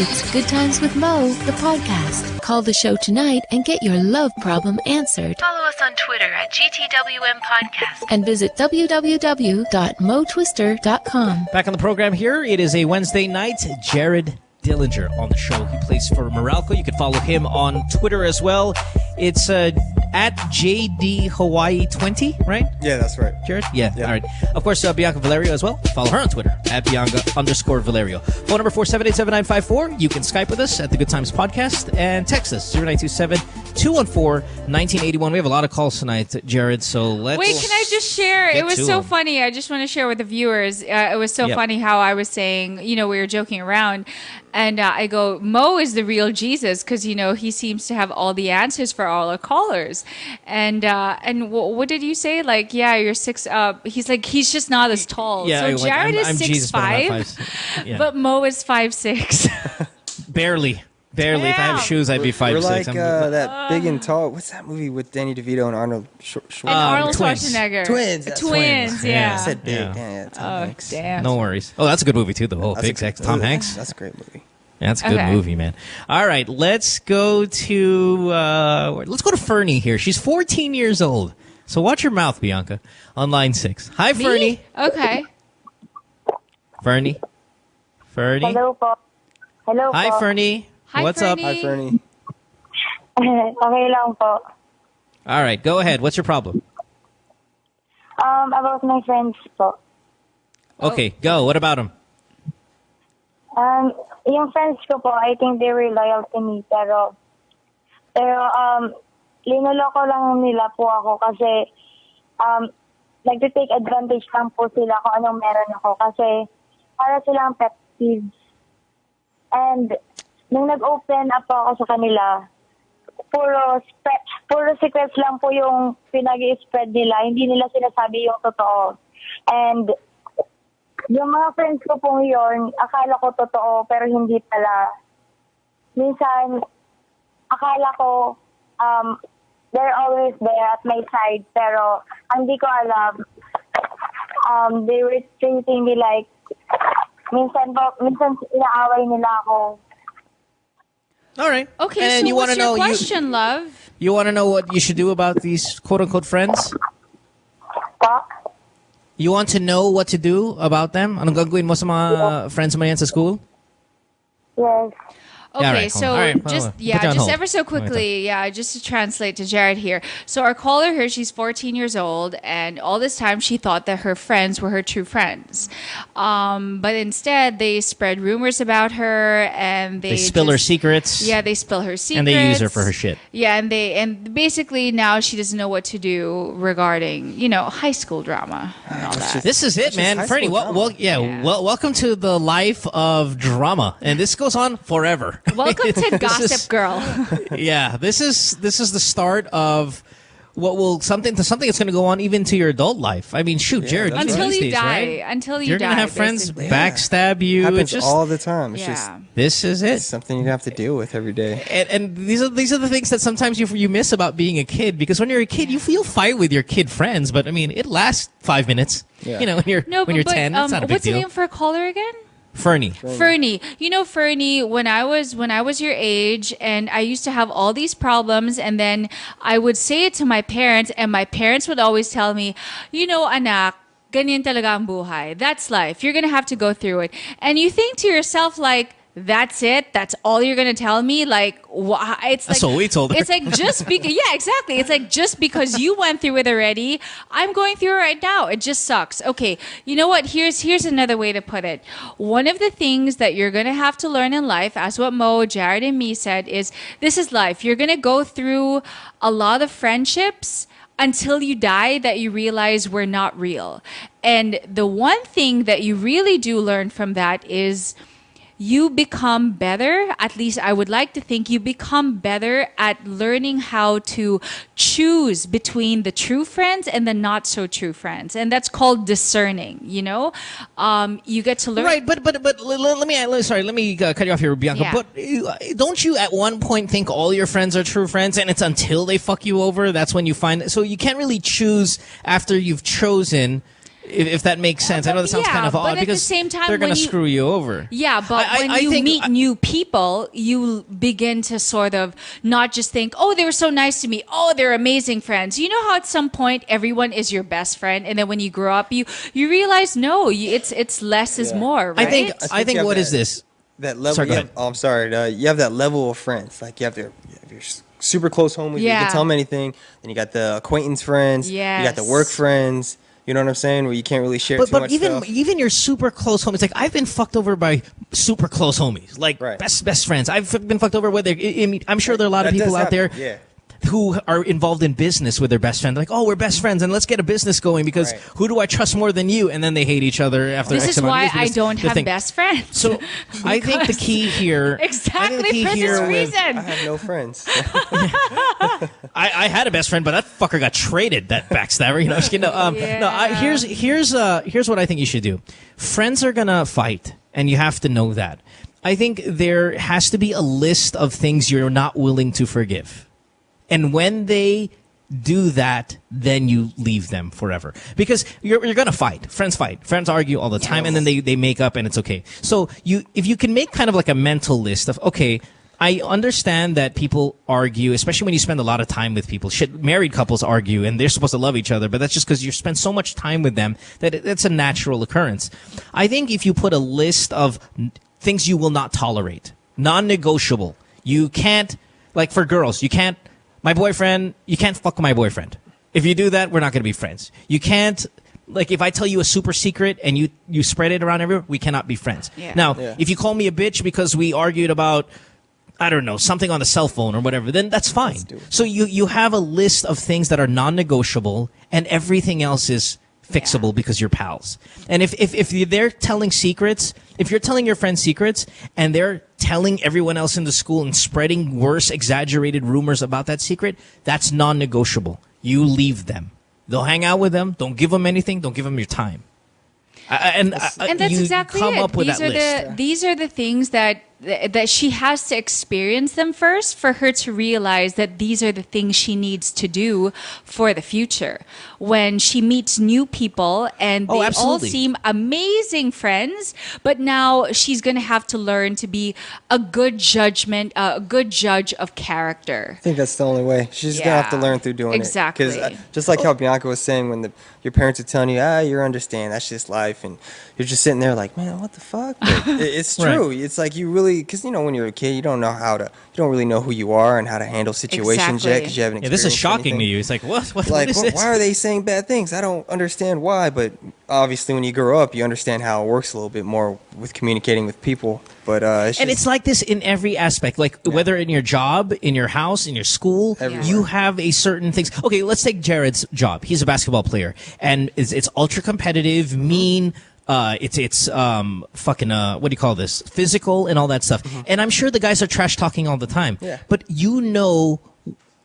It's Good Times with Mo, the podcast. Call the show tonight and get your love problem answered. Follow us on Twitter at GTWM Podcast. And visit www.motwister.com. Back on the program here, it is a Wednesday night. Jared Dillinger on the show. He plays for Meralco. You can follow him on Twitter as well. It's at JD Hawaii 20, right? Yeah, that's right. Jared? Yeah. All right. Of course, Bianca Valerio as well. Follow her on Twitter at Bianca_Valerio. Phone number 478-7954. You can Skype with us at the Good Times Podcast and text us 0927-214-1981. We have a lot of calls tonight, Jared, so let's... Wait, can I just share? It was so funny. I just want to share with the viewers. It was so funny how I was saying, we were joking around. And I go, Mo is the real Jesus because, he seems to have all the answers for all our callers. And what did you say? Like, yeah, you're 6 up. He's like, he's just not as tall. Yeah, so Jared is 6'5", but Mo is 5'6". Barely. If I have shoes, I'd be 5'6". We're like that Big and Tall. What's that movie with Danny DeVito and Arnold Schwarzenegger? And Arnold Schwarzenegger. Twins. Yeah. I said Big. Yeah. Tom Hanks. Damn. No worries. Oh, that's a good movie, too, though. Big Sex. Tom Hanks. That's a great movie. That's a good movie, man. All right, let's go to Fernie here. She's 14 years old. So watch your mouth, Bianca, on line 6. Hi, Me? Fernie. Okay. Fernie? Hello po. Hello Hi, po. Fernie. Hi, What's Fernie. up? Hi, Fernie. Okay lang po. All right, go ahead. What's your problem? About my friends po. Okay, go. What about them? Yung friends ko po, I think they were loyal to me, pero linoloko lang nila po ako kasi nagte-take advantage lang po sila kung anong meron ako kasi para silang pet peeves. And nung nag-open up po ako sa kanila, puro secrets lang po yung pinag-i-spread nila. Hindi nila sinasabi yung totoo. And yung mga friends ko pong yun, akala ko totoo pero hindi pala. Minsan, akala ko they're always there at my side pero hindi ko alam. They were treating me like minsan inaaway nila ako. All right. Okay, and so you what's wanna your know, question, love? You want to know what you should do about these quote-unquote friends? You want to know what to do about them? Anong gagawin mo sa mga friends mo yan sa school? Yes. Okay, All right, so all right, just put you on just hold. ever so quickly, just to translate to Jared here. So our caller here, she's 14 years old, and all this time she thought that her friends were her true friends, but instead they spread rumors about her, and They spill her secrets. Yeah, they spill her secrets, And they use her for her shit. Yeah, and basically now she doesn't know what to do regarding high school drama and all that. This is it, man. Fernie, welcome to the life of drama, and this goes on forever. Welcome to This Gossip is- Girl. Yeah, this is the start of what will something that's going to go on even to your adult life. I mean, shoot, Jared, Until these you days, die. right? Until you You're die. gonna have friends basically. backstab you. Happens It's just all the time. It's just this is it. It's something you have to deal with every day. And these are the things that sometimes you miss about being a kid, because when you're a kid, you fight with your kid friends, but I mean, it lasts 5 minutes. Yeah. When you're 10, it's not a big what's the deal. name for a caller again? Fernie. Fernie. Fernie, when I was your age and I used to have all these problems, and then I would say it to my parents, and my parents would always tell me, anak, ganyan talaga ang buhay. That's life. You're going to have to go through it. And you think to yourself, like, that's it? That's all you're going to tell me? Like, it's like... That's what we told her. It's like yeah, exactly. It's like just because you went through it already, I'm going through it right now. It just sucks. Okay, you know what? Here's another way to put it. One of the things that you're going to have to learn in life, as what Mo, Jared, and me said, is this is life. You're going to go through a lot of friendships until you die that you realize were not real. And the one thing that you really do learn from that is you become better, at least I would like to think you become better at learning how to choose between the true friends and the not so true friends. And that's called discerning, you get to learn. Right, but let me cut you off here, Bianca. Yeah. But don't you at one point think all your friends are true friends, and it's until they fuck you over, that's when you find... So you can't really choose after you've chosen... If that makes sense. I know that sounds kind of odd, but because at the same time, they're going to when you- screw you over. Yeah, but when you meet new people, you begin to sort of not just think, oh, they were so nice to me. Oh, they're amazing friends. You know how at some point everyone is your best friend, and then when you grow up, you realize it's less is more. Right? I think what is this? That level. Sorry, go ahead. I'm sorry. You have that level of friends. Like you have your super close homies. You Yeah. can tell them anything. Then you got the acquaintance friends. You got the Yes. work friends. You know what I'm saying? Where you can't really share too But much even stuff. even your super close homies, like I've been fucked over by super close homies, like best friends. I've been fucked over with I'm sure there are a lot of That people does out there happen, yeah. who are involved in business with their best friend. Like, oh, we're best friends, and let's get a business going because who do I trust more than you? And then they hate each other after This X is amount of why years I because don't the have thing- best friends. So I think the key here... Exactly I think the key for here this with- reason. I have no friends. I had a best friend, but that fucker got traded. That backstabber, just kidding. Here's what I think you should do. Friends are gonna fight, and you have to know that. I think there has to be a list of things you're not willing to forgive, and when they do that, then you leave them forever, because you're gonna fight. Friends fight. Friends argue all the time, and then they make up, and it's okay. So if you can make kind of like a mental list of, okay, I understand that people argue, especially when you spend a lot of time with people. Married couples argue, and they're supposed to love each other, but that's just because you spend so much time with them that it's a natural occurrence. I think if you put a list of things you will not tolerate, non-negotiable, you can't, like for girls, you can't fuck my boyfriend. If you do that, we're not going to be friends. You can't, like if I tell you a super secret and you spread it around everywhere, we cannot be friends. Yeah. Now, if you call me a bitch because we argued about, I don't know, something on the cell phone or whatever, then that's fine. So you have a list of things that are non-negotiable, and everything else is fixable because you're pals. And if they're telling secrets, if you're telling your friends secrets and they're telling everyone else in the school and spreading worse, exaggerated rumors about that secret, that's non-negotiable. You leave them. They'll hang out with them. Don't give them anything. Don't give them your time. And that's you exactly come it. up with These are that list. these are the things that she has to experience them first for her to realize that these are the things she needs to do for the future. When she meets new people and they all absolutely. seem amazing friends, but now she's going to have to learn to be a good judge of character. I think that's the only way. She's gonna have to learn through doing Exactly. it. Because just like how Bianca was saying, when your parents are telling you, you understand, that's just life, and you're just sitting there like, man, what the fuck? But it's true. It's like you really really, because when you're a kid, you don't really know who you are and how to handle situations yet, because you haven't experienced this is shocking anything. to you. It's like, what Like, is this? why are they saying bad things? I don't understand why, but obviously when you grow up, you understand how it works a little bit more with communicating with people. But it's like this in every aspect, like whether in your job, in your house, in your school, you have a certain things. Okay, let's take Jared's job. He's a basketball player, and it's ultra competitive, mean. It's fucking what do you call this? Physical and all that stuff. And I'm sure the guys are trash talking all the time. Yeah. But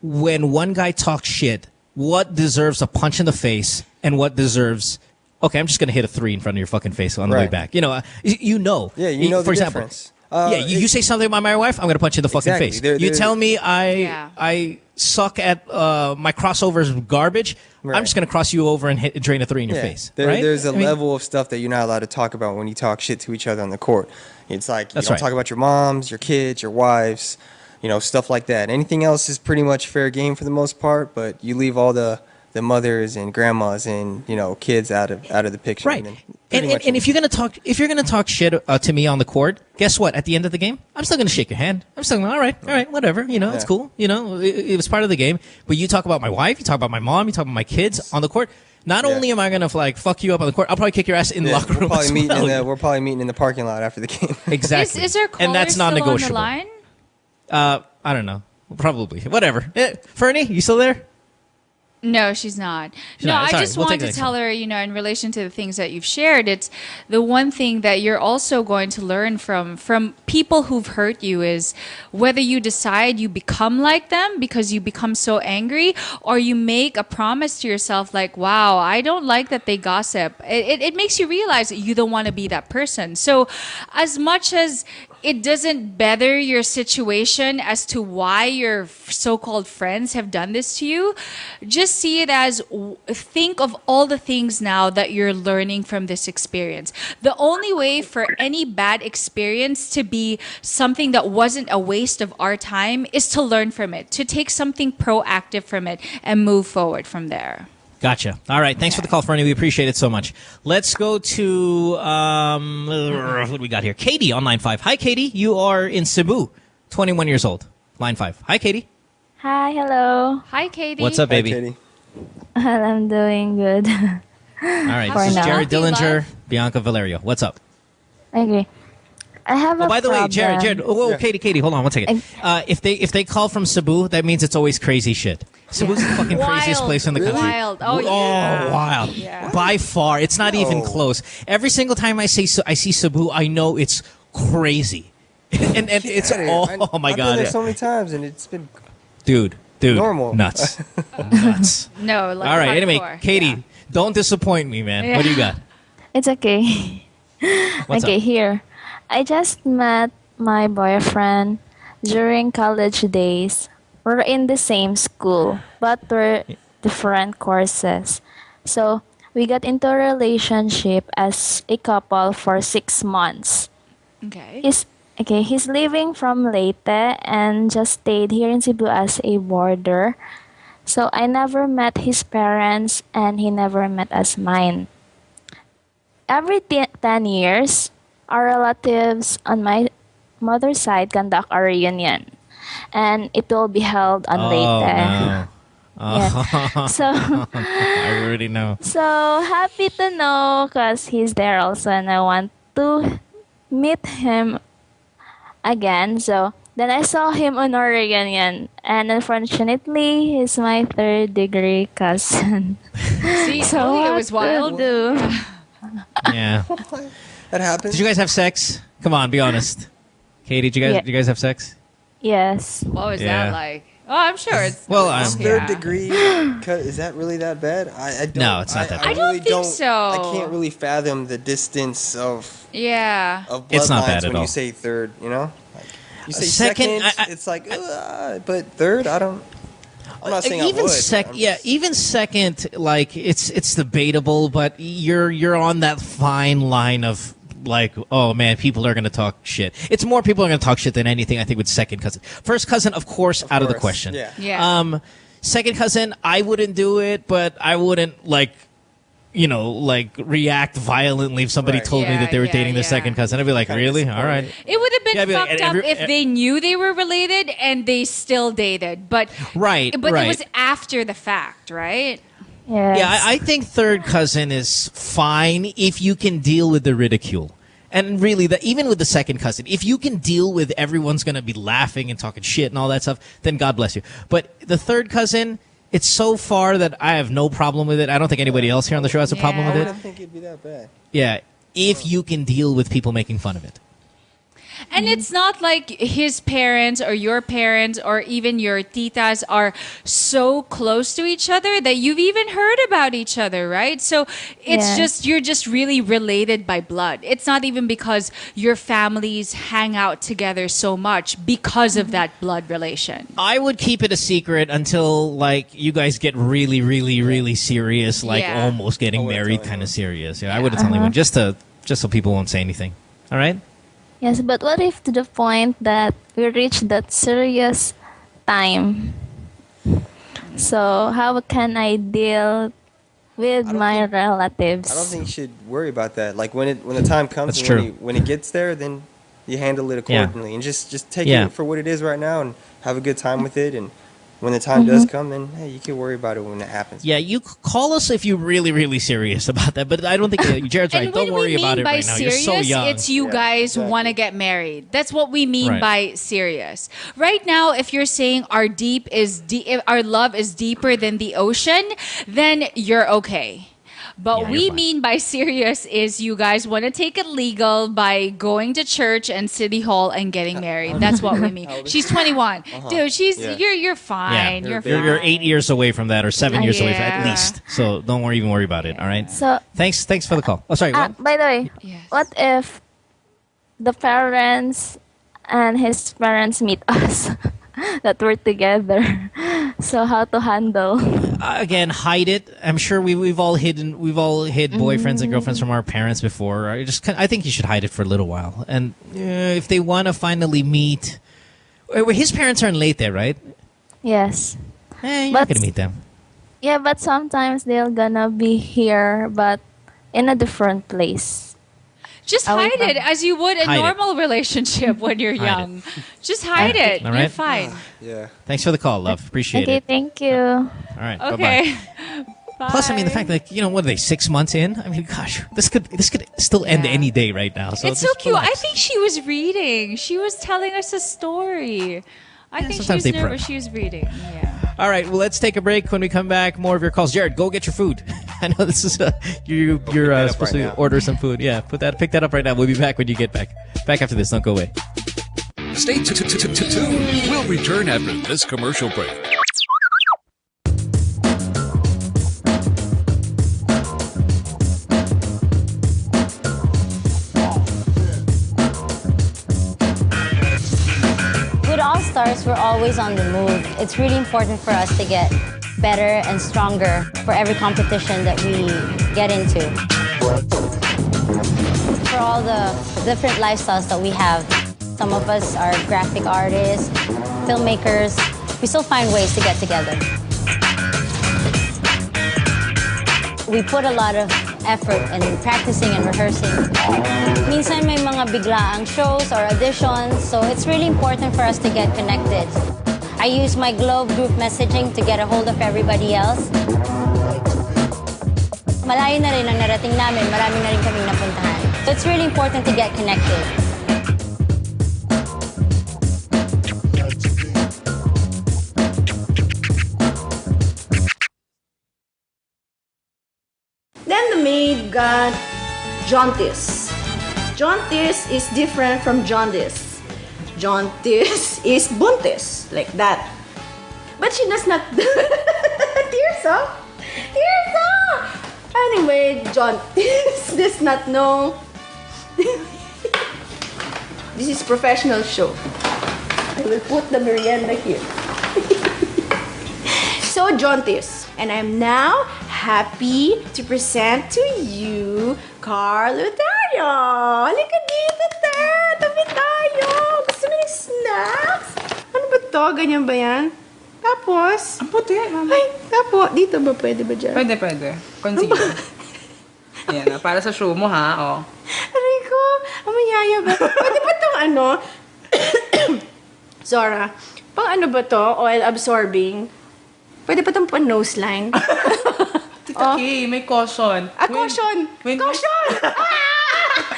when one guy talks shit, what deserves a punch in the face and what deserves. Okay, I'm just gonna hit a 3 in front of your fucking face on the way back. Yeah, you know For the example, difference. you say something about my wife, I'm gonna punch you in the fucking face. You tell me I suck at my crossovers garbage. I'm just gonna cross you over and drain a 3 in your face. Right? There's a level of stuff that you're not allowed to talk about when you talk shit to each other on the court. It's like you don't talk about your moms, your kids, your wives, stuff like that. Anything else is pretty much fair game for the most part, but you leave all the mothers and grandmas and kids out of the picture. Right. And if you're gonna talk shit to me on the court, guess what? At the end of the game, I'm still gonna shake your hand. I'm still gonna, all right, whatever. It's cool. It was part of the game. But you talk about my wife, you talk about my mom, you talk about my kids on the court. Not only am I gonna fuck you up on the court, I'll probably kick your ass in the locker room. We're probably meeting in the parking lot after the game. Exactly. Is there callers and that's still non-negotiable. on the line? I don't know. Probably. Whatever. Fernie, you still there? No, she's not. not. I Sorry, just we'll want take the to tell her, in relation to the things that you've shared, it's the one thing that you're also going to learn from people who've hurt you is whether you decide you become like them because you become so angry, or you make a promise to yourself like, wow, I don't like that they gossip. It makes you realize that you don't want to be that person. So as much as it doesn't better your situation as to why your so-called friends have done this to you, just see it as think of all the things now that you're learning from this experience. The only way for any bad experience to be something that wasn't a waste of our time is to learn from it, to take something proactive from it and move forward from there. Gotcha. All right. Thanks for the call, Fernie. We appreciate it so much. Let's go to, what do we got here? Katie on line 5. Hi, Katie. You are in Cebu, 21 years old. Line 5. Hi, Katie. Hi, hello. Hi, Katie. What's up, baby? Hi, Katie. Well, I'm doing good. All right. This is Jared Dillinger, Bianca Valerio. What's up? Okay. I have by the way, Jared. Whoa, Katie, hold on one second. If they call from Cebu, that means it's always crazy shit. Cebu's the fucking craziest place in the country. Wild. Oh, yeah. Wild. Yeah. By far, it's not even close. Every single time I see Cebu, I know it's crazy, and it's oh my I've god. been there so many times, and it's been Dude, normal. Nuts. Nuts. No. Like All right. hardcore. Anyway, Katie, don't disappoint me, man. What do you got? It's okay. What's okay, up? here. I just met my boyfriend during college days. We're in the same school, but we're different courses. So we got into a relationship as a couple for 6 months. Okay. He's leaving from Leyte and just stayed here in Cebu as a boarder. So I never met his parents and he never met us mine. Every 10 years, our relatives on my mother's side conduct a reunion. And it will be held on Leyte. No. Yeah. So I already know. So happy to know because he's there also and I want to meet him again. So then I saw him on our reunion and unfortunately he's my 3rd degree cousin. See, so totally it what was wild. to do? Yeah. That happens. Did you guys have sex? Come on, be honest. Katie, did you guys have sex? Yes. What was Yeah. that like? Oh, I'm sure it's. Well, It's 3rd degree. Is that really that bad? I don't. No, it's not that bad. I don't think so. I can't really fathom the distance of Yeah. bloodlines It's not bad at when all. you say 3rd. Like, you say Second, second, it's like, but 3rd, I don't. I'm not saying even I would. even second, like it's debatable, but you're on that fine line of like, oh man, people are gonna talk shit. It's more people are gonna talk shit than anything. I think with second cousin, first cousin, of course, out of the question. Yeah. Second cousin, I wouldn't do it, but I wouldn't react violently if somebody told me that they were dating their second cousin. I'd be like, really? All right. It would have been Yeah, fucked up if they knew they were related and they still dated. But it was after the fact, right? Yes. Yeah, I think third cousin is fine if you can deal with the ridicule. And really, even with the second cousin, if you can deal with everyone's going to be laughing and talking shit and all that stuff, then God bless you. But the third cousin, it's so far that I have no problem with it. I don't think anybody else here on the show has a problem with I it. wouldn't think it'd be that bad. Yeah, if you can deal with people making fun of it. And it's not like his parents or your parents or even your titas are so close to each other that you've even heard about each other, right? So it's just, you're just really related by blood. It's not even because your families hang out together so much because of that blood relation. I would keep it a secret until, like, you guys get really, really, really serious, like almost getting married kind of serious. Yeah, I wouldn't tell anyone, just so people won't say anything. All right? Yes, but what if to the point that we reach that serious time? So how can I deal with my relatives? I don't think you should worry about that. Like when the time comes, That's and true. when it gets there, then you handle it accordingly, and just take it for what it is right now, and have a good time with it. And when the time does come, then hey, you can worry about it when it happens. Yeah, you call us if you're really, really serious about that. But I don't think Jared's right. Don't worry about it right now. You're so young. It's you guys want to get married. That's what we mean by serious. Right now, if you're saying our love is deeper than the ocean, then you're okay. But we mean by serious is you guys want to take it legal by going to church and city hall and getting married. That's what we mean. She's 21. Dude, you're fine. Yeah. You're 8 years away from that, or 7 years away from at least. So don't even worry about it. All right. So thanks for the call. Oh, sorry. What? By the way, what if the parents and his parents meet us that we're together? So how to handle? Again, hide it. I'm sure we've all hid boyfriends and girlfriends from our parents before. I think you should hide it for a little while. And if they want to finally meet, his parents are in Leyte, right? Yes. You're not gonna meet them. Yeah, but sometimes they're gonna be here, but in a different place. Just hide it as you would a normal relationship when you're young. Just hide it. All right. You're fine. Yeah. Thanks for the call, love. Appreciate it. Okay, thank you. All right. Okay. Bye-bye. Plus, I mean, the fact that, what are they, 6 months in? I mean, gosh, this could still end any day right now. So it's so cute. Relax. I think she was reading. She was telling us a story. I think she was nervous. She was reading. Yeah. All right, well, let's take a break. When we come back, more of your calls. Jared, go get your food. I know this is you're supposed to order some food. Yeah, pick that up right now. We'll be back when you get back. Back after this. Don't go away. Stay tuned. We'll return after this commercial break. With All Stars, we're always on the move. It's really important for us to get better and stronger for every competition that we get into. For all the different lifestyles that we have, some of us are graphic artists, filmmakers. We still find ways to get together. We put a lot of effort in practicing and rehearsing. Minsan may mga biglaang shows or auditions, so it's really important for us to get connected. I use my Globe group messaging to get a hold of everybody else. Malayo na rin ang narating namin, marami na rin kaming napuntahan. So it's really important to get connected. Then the maid got jaundice. Jaundice is different from jaundice. Jaundice is buntis, like that. But she does not... Tears up! Tears up! Anyway, jaundice does not know... This is professional show. I will put the merienda here. So, jaundice. And I'm now happy to present to you Carl Udario. Halika dito, te! Tabi tayo! Gusto mo ng snacks? Ano ba to? Ganyan ba yan? Tapos? Ang puti, mama. Ay, tapos. Dito ba? Pwede ba dyan? Pwede. Concealer. Ayan na, para sa show mo ha, oh. Aray ko, amayaya ba? Pwede ba itong Zora, pang ano ba to? Oil absorbing. Pwede pa itong nose line. Tita K, may caution. Caution! Caution!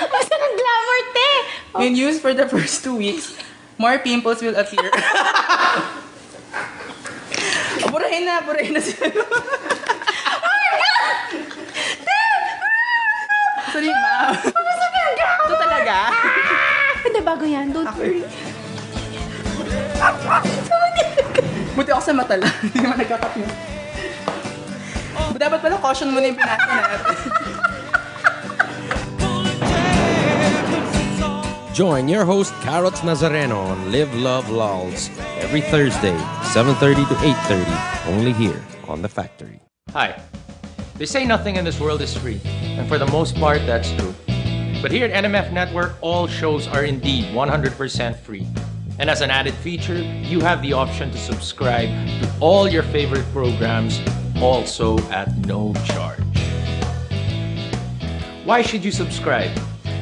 Basta ng glamour, te! When used for the first 2 weeks, more pimples will appear. Burahin na siya. Sorry, ma'am. Ito talaga? Hindi, bago yan. Don't worry. Buti ako sa mata lang. Hindi naman nagkakat mo. Dapat pala caution muna yung pinasa natin. Join your host, Carrots Nazareno, on Live, Love, Lols every Thursday, 7:30 to 8:30, only here on The Factory. Hi. They say nothing in this world is free, and for the most part, that's true. But here at NMF Network, all shows are indeed 100% free. And as an added feature, you have the option to subscribe to all your favorite programs, also at no charge. Why should you subscribe?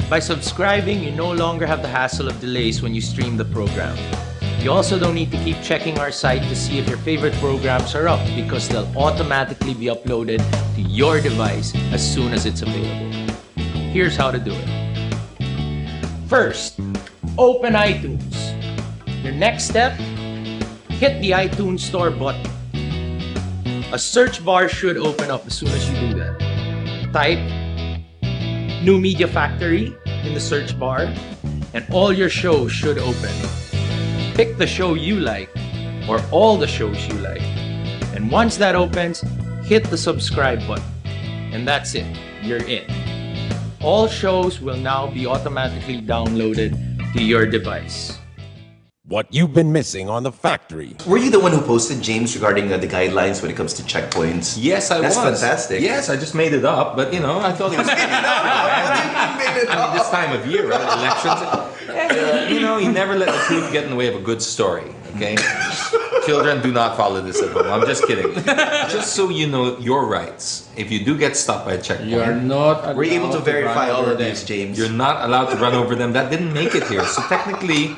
By subscribing, you no longer have the hassle of delays when you stream the program. You also don't need to keep checking our site to see if your favorite programs are up, because they'll automatically be uploaded to your device as soon as it's available. Here's how to do it. First, open iTunes. Your next step, hit the iTunes Store button. A search bar should open up as soon as you do that. Type New Media Factory in the search bar, and all your shows should open. Pick the show you like, or all the shows you like. And once that opens, hit the subscribe button. And that's it. You're in. All shows will now be automatically downloaded to your device. What you've been missing on The Factory. Were you the one who posted, James, regarding the guidelines when it comes to checkpoints? Yes, I was. That's fantastic. Yes, I just made it up, but I thought it was. This time of year, right? Elections. You never let the truth get in the way of a good story. Okay, children, do not follow this at home. I'm just kidding. Just so you know your rights. If you do get stopped by a checkpoint, You are not We're able to verify all of these, James. You're not allowed to run over them. That didn't make it here. So technically.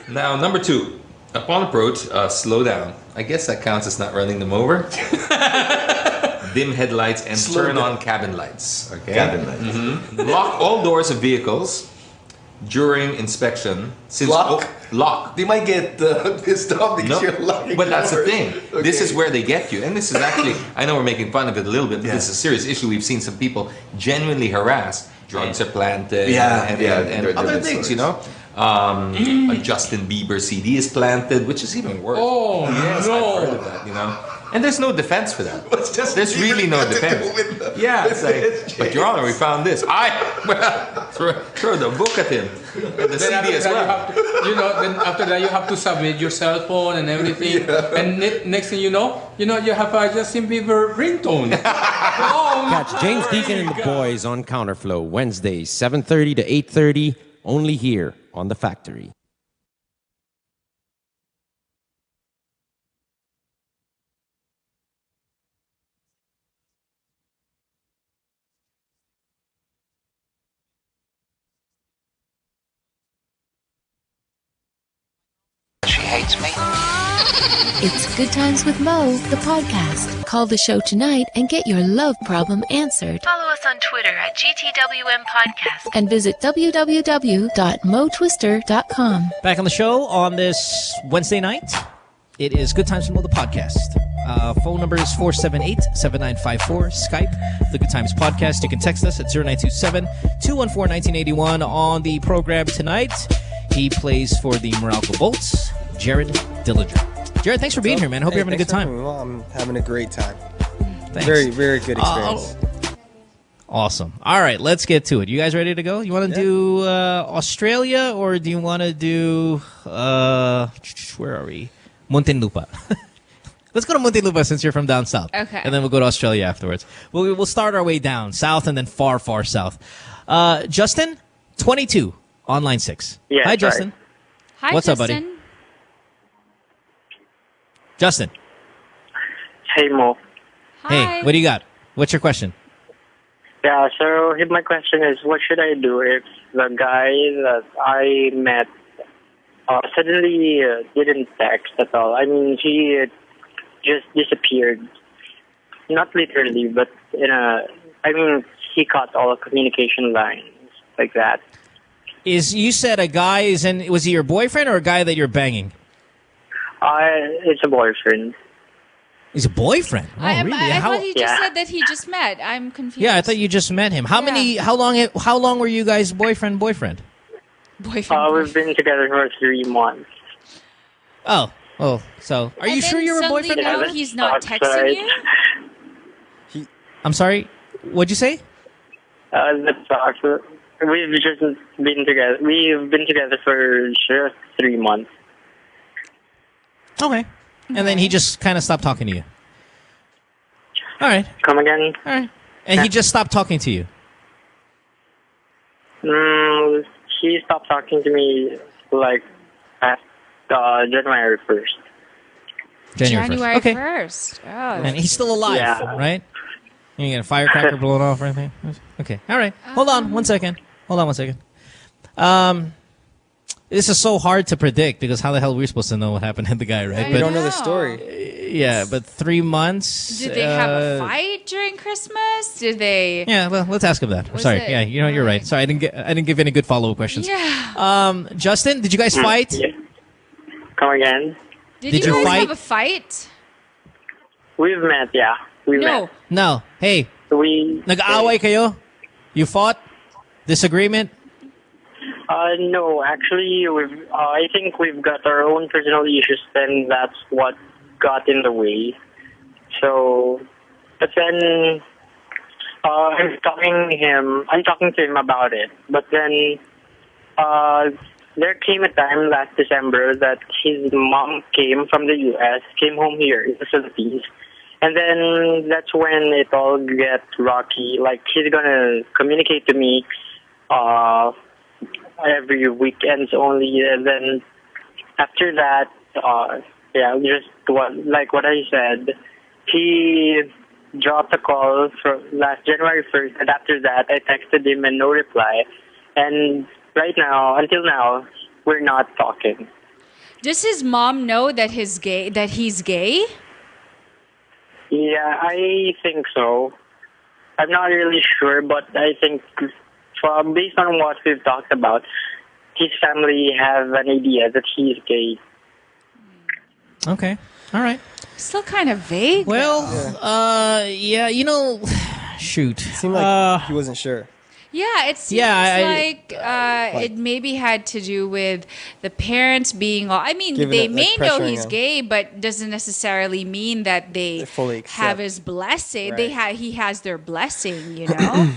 Now, number 2, upon approach, slow down. I guess that counts as not running them over. Dim headlights and turn on cabin lights. Okay. Cabin lights. Lock all doors of vehicles during inspection. Since lock. They might get pissed off because you're locking. But that's the doors. thing. Okay. This is where they get you. And this is actually, I know we're making fun of it a little bit, but this is a serious issue. We've seen some people genuinely harassed. Drugs are planted. And other things, a Justin Bieber CD is planted, which is even worse. Oh, yes, no. I've heard of that, And there's no defense for that. There's really no defense. Yeah, it's like, but Your Honor, we found this. Throw the book at him. And the CD as well. Then after that you have to submit your cell phone and everything. And next thing you know, you have a Justin Bieber ringtone. Catch James Deacon and the boys on Counterflow Wednesdays, 7:30 to 8:30, only here on The Factory. She hates me. It's Good Times with Mo, the podcast. Call the show tonight and get your love problem answered. Follow us on Twitter at GTWM Podcast. And visit www.motwister.com. Back on the show on this Wednesday night. It is Good Times with Mo, the podcast. Phone number is 478-7954. Skype, The Good Times Podcast. You can text us at 0927-214-1981. On the program tonight, he plays for the Meralco Bolts, Jared Dillinger. Jared, thanks for being here, man. Hope you're having a good time. Well, I'm having a great time. Thanks. Very, very good experience. Awesome. All right, let's get to it. You guys ready to go? You want to do Australia, or do you want to do, where are we? Muntinlupa. Let's go to Muntinlupa since you're from down south. Okay. And then we'll go to Australia afterwards. We'll start our way down, south, and then far, far south. Justin, 22, on line 6. Yeah, Hi, Justin. Hi, What's Justin. up, buddy? Justin. Hey, Mo. Hey, what do you got? What's your question? Yeah, so my question is, what should I do if the guy that I met suddenly didn't text at all. I mean, he just disappeared. Not literally, but he cut all communication lines like that. You said a guy is in? Was he your boyfriend or a guy that you're banging? It's a boyfriend. He's a boyfriend. Oh, really? I thought he just said that he just met. I'm confused. Yeah, I thought you just met him. How long were you guys boyfriend? We've been together for 3 months. Oh, so are you sure you're a boyfriend? Now he's not texting you? I'm sorry. What'd you say? We've just been together. We've been together for just 3 months. Okay. And then he just kind of stopped talking to you. All right. Come again? All right. And he just stopped talking to you. He stopped talking to me like at January 1st. January 1st. Okay. 1st. Oh, and he's still alive, right? You get a firecracker blown off or anything? Okay. All right. Hold on one second. This is so hard to predict because how the hell are we supposed to know what happened to the guy, right? We don't know the story. Yeah, but 3 months. Did they have a fight during Christmas? Did they? Yeah, well, let's ask him that. I'm sorry. Yeah, you're right. Sorry, I didn't give any good follow-up questions. Yeah. Justin, did you guys fight? Yeah. Come again? Did you guys have a fight? We've met, yeah. We met. No. Hey. Nag-aaway kayo? You fought? Disagreement? No, actually, I think we've got our own personal issues, and that's what got in the way. So, but then I'm talking to him about it. But then there came a time last December that his mom came from the U.S., came home here in the Philippines. And then that's when it all gets rocky. Like, he's gonna communicate to me every weekends only. And then after that, just what I said, he dropped a call for last January 1st. And after that, I texted him and no reply. And right now, until now, we're not talking. Does his mom know that he's gay? Yeah, I think so. I'm not really sure, but I think based on what we've talked about, his family have an idea that he's gay. Okay. All right. Still kind of vague. Well, shoot. It seemed like he wasn't sure. Yeah, it seems like it maybe had to do with the parents being. I mean, they may know he's gay, but doesn't necessarily mean that they fully have his blessing. Right. He has their blessing, you know.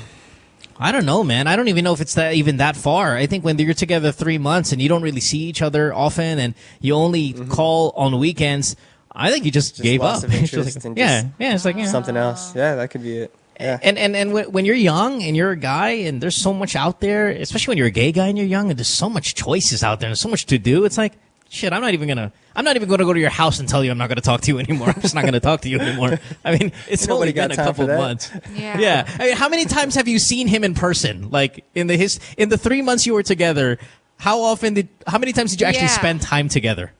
I don't know, man. I don't even know if it's even that far. I think when you're together 3 months and you don't really see each other often and you only call on weekends, I think you just gave loss up. of interest and it's like something else. Yeah, that could be it. Yeah. And when you're young and you're a guy and there's so much out there, especially when you're a gay guy and you're young and there's so much choices out there and there's so much to do, it's like, shit, I'm not even gonna go to your house and tell you I'm not gonna talk to you anymore. I'm just not gonna talk to you anymore. I mean, it's only been a couple of months. Yeah. I mean, how many times have you seen him in person? Like in the 3 months you were together, how many times did you actually spend time together?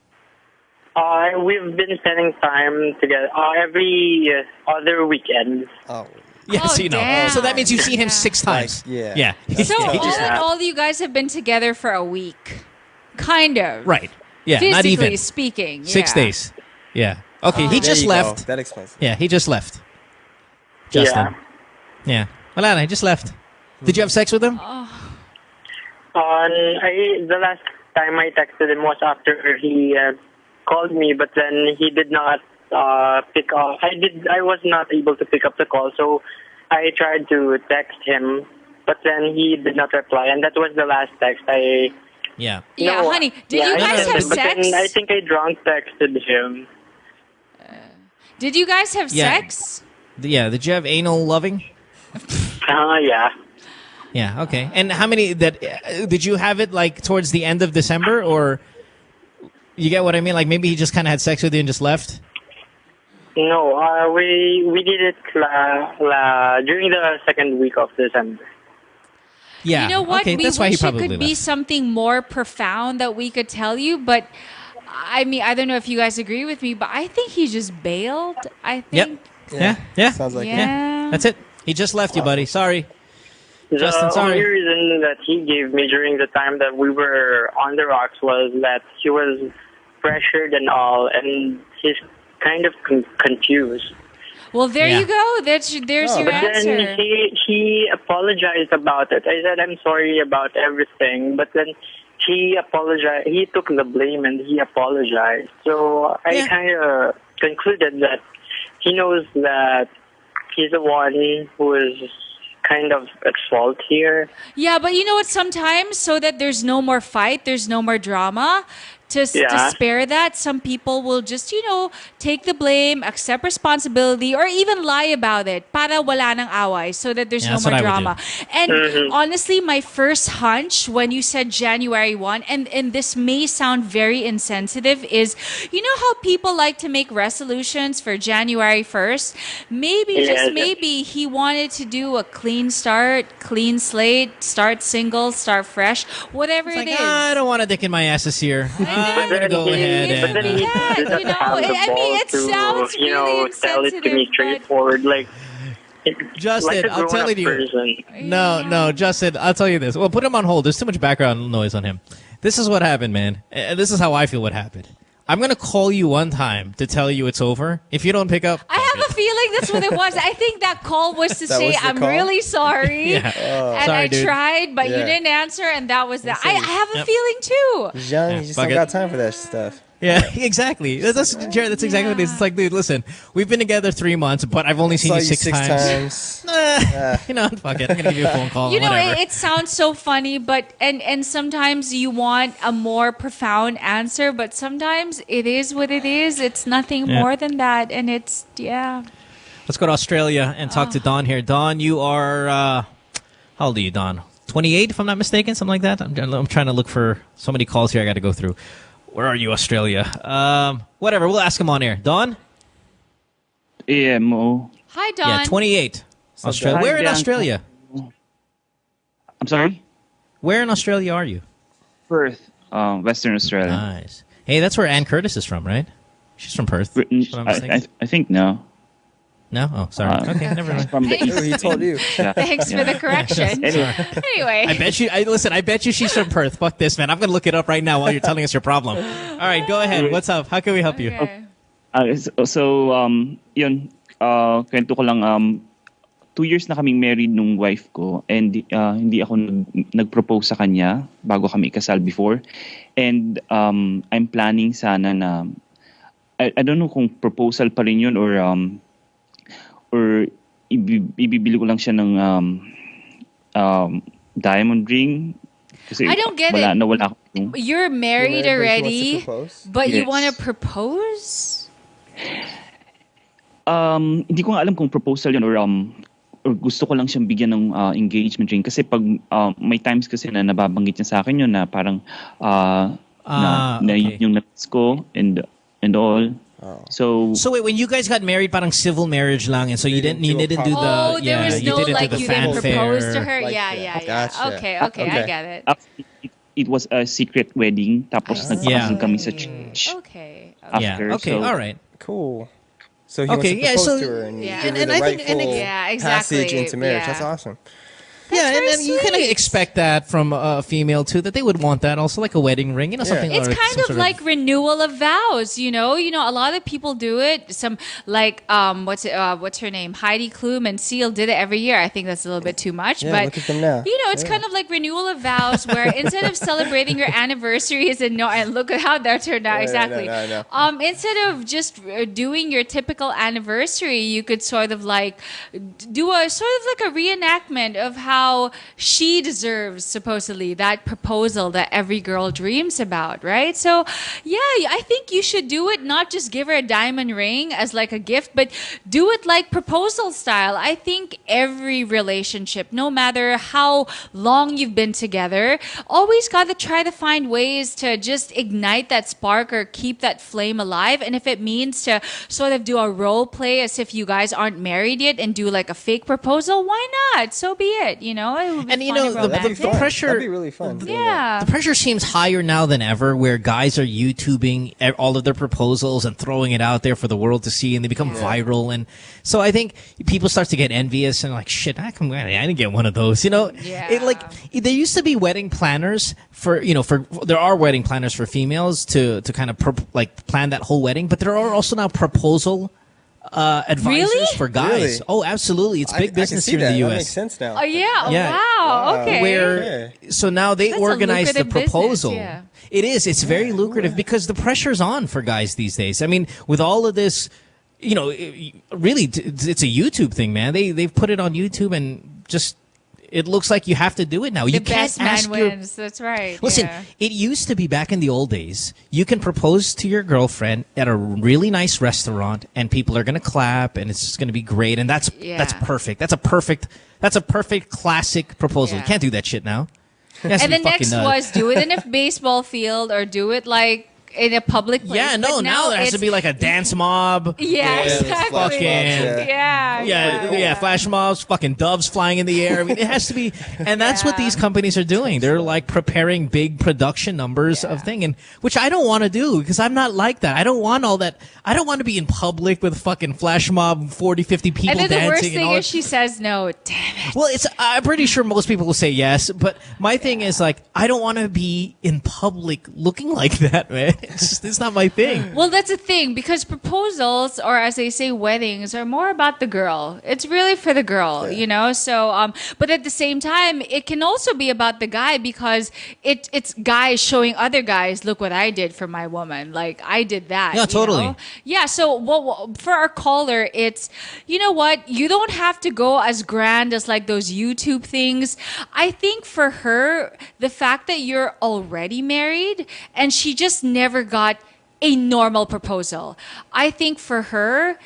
We've been spending time together every other weekend. Oh. Yeah, so damn. So that means you've seen him 6 times. Yeah. So all in all, you guys have been together for a week, kind of. Right. Yeah. Physically not even speaking. 6 days. Yeah. Okay. He just left. That explains it. Yeah. He just left. Justin. Yeah. Well, he just left. Did you have sex with him? The last time I texted him was after he called me, but then he did not pick up. I was not able to pick up the call, so I tried to text him, but then he did not reply, and that was the last text I. Yeah. Yeah, honey. Did you guys have but sex? Then I think I drunk texted him. Did you guys have sex? Yeah. Did you have anal loving? Yeah. Yeah. Okay. And how many did you have it like towards the end of December, or you get what I mean? Like maybe he just kind of had sex with you and just left. No, we did it during the second week of December. Yeah. You know what? Okay, We that's why he wish it probably could be left. something more profound that we could tell you, but I mean, I don't know if you guys agree with me, but I think he just bailed. I think. Yep. Yeah. Sounds like Yeah. That's it. He just left you, buddy. Sorry. The Justin, sorry. only reason that he gave me during the time that we were on the rocks was that he was pressured and all, and he's kind of confused. Well, there you go. There's your But answer. then he apologized about it. I said, I'm sorry about everything. But then he apologized. He took the blame and he apologized. So I kind of concluded that he knows that he's the one who is kind of at fault here. Yeah, but you know what? Sometimes, so that there's no more fight, there's no more drama, to spare that, some people will just, take the blame, accept responsibility, or even lie about it para wala nang away, so that there's no that's more what I would drama. And honestly, my first hunch when you said January 1, and this may sound very insensitive, is you know how people like to make resolutions for January 1st? Maybe, just maybe, he wanted to do a clean start, clean slate, start single, start fresh, whatever it is. I don't want a dick in my ass this year. I'm going to go ahead and... But then he doesn't have the balls to, tell it to me straightforward. Like, Justin, like a I'm telling you. person. No, Justin, I'll tell you this. Well, put him on hold. There's too much background noise on him. This is what happened, man. This is how I feel what happened. I'm going to call you one time to tell you it's over. If you don't pick up... I have a feeling that's what it was. I think that call was to say, I'm really sorry. Yeah. And Sorry, I dude. tried, but you Yeah. didn't answer, and that was that. I have a feeling, too. He's young. He just fuck don't it. got time for that stuff. Yeah, exactly. Jared, that's exactly what it is. It's like, dude, listen, we've been together 3 months, but I've only seen Saw you you 6 six times. Fuck it. I'm going to give you a phone call. You know, whatever. it sounds so funny, but and sometimes you want a more profound answer, but sometimes it is what it is. It's nothing Yeah. more than that, and it's Let's go to Australia and talk to Don here. Don, you are, how old are you, Don? 28, if I'm not mistaken, something like that? I'm trying to look for so many calls here I got to go through. Where are you, Australia? Whatever, we'll ask him on air. Don? Yeah, Mo. Hi, Don. Yeah, 28. Australia. Hi, Where in Bianca. Australia? I'm sorry? Where in Australia are you? Perth, Western Australia. Nice. Hey, that's where Ann Curtis is from, right? She's from Perth. if I'm not mistaken. I think no. No? Oh, sorry. Okay, never mind. From the east. He told you. Yeah. Thanks for the correction. Anyway. Anyway. Listen, I bet you she's from Perth. Fuck this, man. I'm going to look it up right now while you're telling us your problem. All right, go ahead. What's up? How can we help you? Yun, kwento ko lang, 2 years na kaming married nung wife ko, and hindi ako nag-propose sa kanya bago kami ikasal before. And I'm planning sana na, I don't know kung proposal pa rin yun or ibibili ko lang siya ng diamond ring. Kasi I don't get wala, it. Nawala ako. You're married already, but you Yes. want to propose? Hindi ko nga alam kung proposal yun or gusto ko lang siyang bigyan ng engagement ring. Kasi pag may times kasi na nababanggit niya sa akin yun na parang na yun yung nats ko and all. So wait, when you guys got married, parang civil marriage lang, and so you didn't do the there was no you like do the you didn't fanfare. propose to her. Like Yeah. Gotcha. Okay, I get it. It was a secret wedding. Tapos nagpakasal kami sa church. Okay. After, Okay, so, all right. Cool. So he wants to propose to her and give her the rightful passage into marriage. That's awesome. And then you kind of expect that from a female too, that they would want that also, like a wedding ring, something. It's or kind some of sort like renewal of vows, you know. A lot of people do it. Some like what's her name, Heidi Klum and Seal did it every year. I think that's a little bit too much, Yeah, but look at them now. it's kind of like renewal of vows, where instead of celebrating your anniversaries and look at how that turned out exactly. No. Instead of just doing your typical anniversary, you could sort of like do a sort of like a reenactment of how she deserves supposedly that proposal that every girl dreams about, right? So I think you should do it, not just give her a diamond ring as like a gift, but do it like proposal style. I think every relationship, no matter how long you've been together, always got to try to find ways to just ignite that spark or keep that flame alive. And if it means to sort of do a role play as if you guys aren't married yet and do like a fake proposal, why not? So be it, You know, it would be And you fun know, and the romantic. pressure. That'd be really fun. Yeah. The pressure seems higher now than ever, where guys are YouTubing all of their proposals and throwing it out there for the world to see, and they become viral. And so I think people start to get envious and like, shit, I didn't get one of those. You know, there used to be wedding planners there are wedding planners for females to kind of plan that whole wedding, but there are also now proposal advisors for guys. Really? Oh, absolutely. It's big business here in the U.S. That makes sense now. Oh yeah! Yeah. Wow. Okay. So now they That's a organize the lucrative proposal. business, yeah. It is. It's very lucrative because the pressure's on for guys these days. I mean, with all of this, you know, really, it's a YouTube thing, man. They've put it on YouTube and just. It looks like you have to do it now. The You can't best man ask wins. That's right. Listen, yeah. it used to be back in the old days. You can propose to your girlfriend at a really nice restaurant, and people are going to clap, and it's just going to be great. And that's perfect. That's a perfect classic proposal. Yeah. You can't do that shit now. It has to And be the fucking next nuts. was do it in a baseball field or do it like in a public place. Yeah, no, But now there has to it's- be like a dance mob. Yeah, exactly. Fucking, Yeah. flash mobs, fucking doves flying in the air. I mean, it has to be, and that's what these companies are doing. They're like preparing big production numbers of thing, and which I don't want to do because I'm not like that. I don't want all that. I don't want to be in public with fucking flash mob, 40, 50 people And then the dancing. worst and thing all is she says no. Damn it. well, I'm pretty sure most people will say yes, but my thing is like, I don't want to be in public looking like that, man. It's not my thing. Well, that's the thing because proposals, or as they say, weddings, are more about the girl. It's really for the girl, you know. So, but at the same time, it can also be about the guy because it's guys showing other guys, look what I did for my woman. Like I did that. Yeah, you totally. know? Yeah. So, for our caller, it's you know what, you don't have to go as grand as like those YouTube things. I think for her, the fact that you're already married and she just never got a normal proposal. I think for her,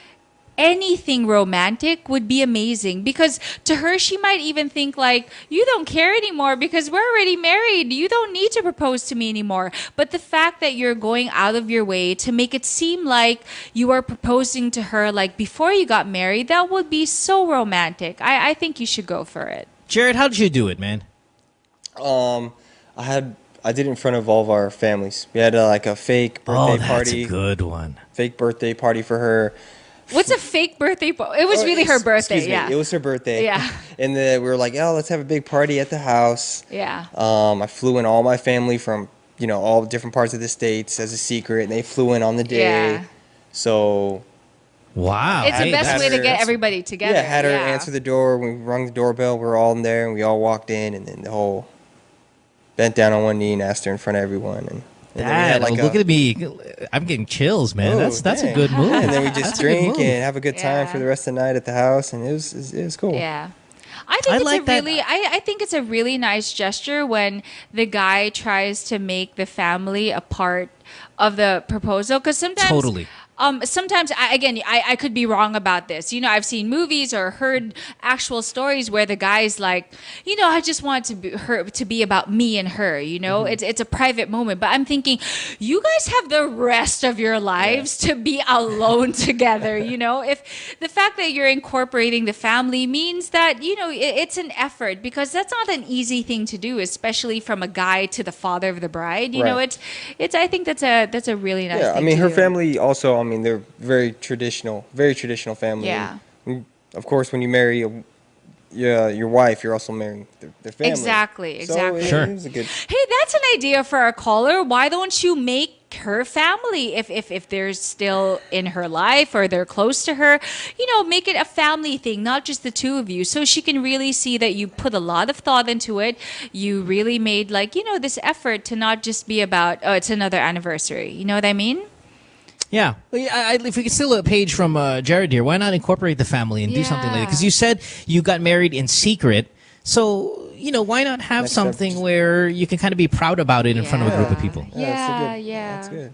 anything romantic would be amazing because to her, she might even think like, you don't care anymore because we're already married. You don't need to propose to me anymore. But the fact that you're going out of your way to make it seem like you are proposing to her like before you got married, that would be so romantic. I think you should go for it. Jared, how did you do it, man? I did it in front of all of our families. We had like a fake birthday that's party. a good one. Fake birthday party for her. What's a fake birthday? It was really her birthday. Excuse me, Yeah. it was her birthday. Yeah. And we were like, oh, let's have a big party at the house. Yeah. I flew in all my family from, all different parts of the states as a secret, and they flew in on the day. Yeah. So. Wow. It's the best way to get everybody together. Yeah, had her answer the door. When we rung the doorbell, we were all in there, and we all walked in, and then the whole bent down on one knee and asked her in front of everyone. And then we had Look at me. I'm getting chills, man. Oh, That's a dang. good move. And then we That's just a good drink move. and have a good time for the rest of the night at the house, and it was cool. Yeah. I think I think it's a really nice gesture when the guy tries to make the family a part of the proposal because sometimes Totally. Sometimes, I could be wrong about this. I've seen movies or heard actual stories where the guy's like, I just want to be about me and her. It's a private moment. But I'm thinking, you guys have the rest of your lives to be alone together. If the fact that you're incorporating the family means that it's an effort because that's not an easy thing to do, especially from a guy to the father of the bride. Right. I think that's a really nice. Yeah, thing I mean, to her do. family also. They're very traditional family. Yeah. And of course, when you marry your wife, you're also marrying their family. Exactly. So it was a good. Hey, that's an idea for our caller. Why don't you make her family if they're still in her life or they're close to her? Make it a family thing, not just the two of you, so she can really see that you put a lot of thought into it. You really made this effort to not just be about it's another anniversary. You know what I mean? Yeah. If we could steal a page from Jared here, why not incorporate the family and do something like that? Because you said you got married in secret. So, why not have something where you can kind of be proud about it in front of a group of people? Yeah. That's good.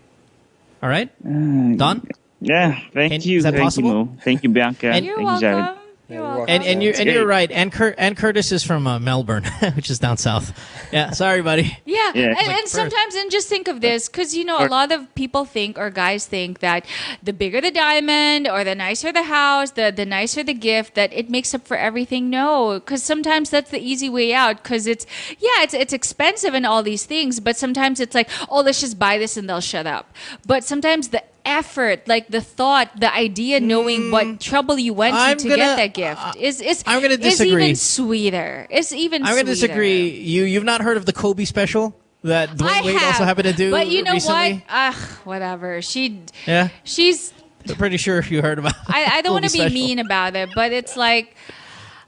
All right? Don? Yeah, thank you. Is that Thank possible? you, Mo. Thank you, Bianca. You're Thank you, Jared. welcome. You're right. And Curtis is from Melbourne, which is down south. Yeah, sorry, buddy. Yeah, and sometimes, and just think of this, because a lot of people think, or guys think, that the bigger the diamond or the nicer the house, the nicer the gift, that it makes up for everything. No, because sometimes that's the easy way out. Because it's expensive and all these things, but sometimes it's like, oh, let's just buy this and they'll shut up. But sometimes the effort, like the thought, the idea, knowing what trouble you went to get that gift is even sweeter. It's even I'm going to disagree. You've not heard of the Kobe special that Dwayne Wade also happened to do? But you know recently? what? Whatever. She's. I'm pretty sure you heard about. I don't want to be mean about it, but it's like.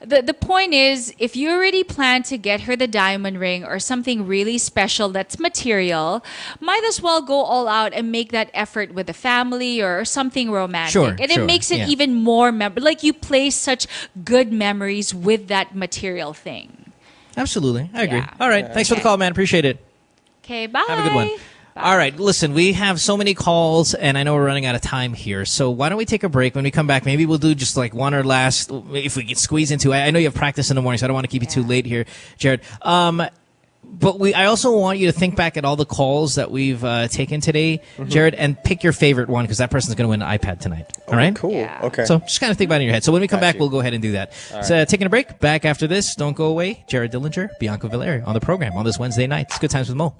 The point is, if you already plan to get her the diamond ring or something really special that's material, might as well go all out and make that effort with the family or something romantic. Sure, and it makes it even more memorable. Like, you play such good memories with that material thing. Absolutely. I agree. All right. Thanks for the call, man. Appreciate it. Okay, bye. Have a good one. All right, listen, we have so many calls, and I know we're running out of time here, so why don't we take a break? When we come back, maybe we'll do just like one or last, if we can squeeze into it. I know you have practice in the morning, so I don't want to keep you too late here, Jared. But I also want you to think back at all the calls that we've taken today, Jared, and pick your favorite one, because that person's going to win an iPad tonight. All right? Cool. Yeah. Okay. So just kind of think about it in your head. So when we come back, we'll go ahead and do that. All So taking a break. Back after this. Don't go away. Jared Dillinger, Bianca Valerio on the program on this Wednesday night. It's Good Times with Mo.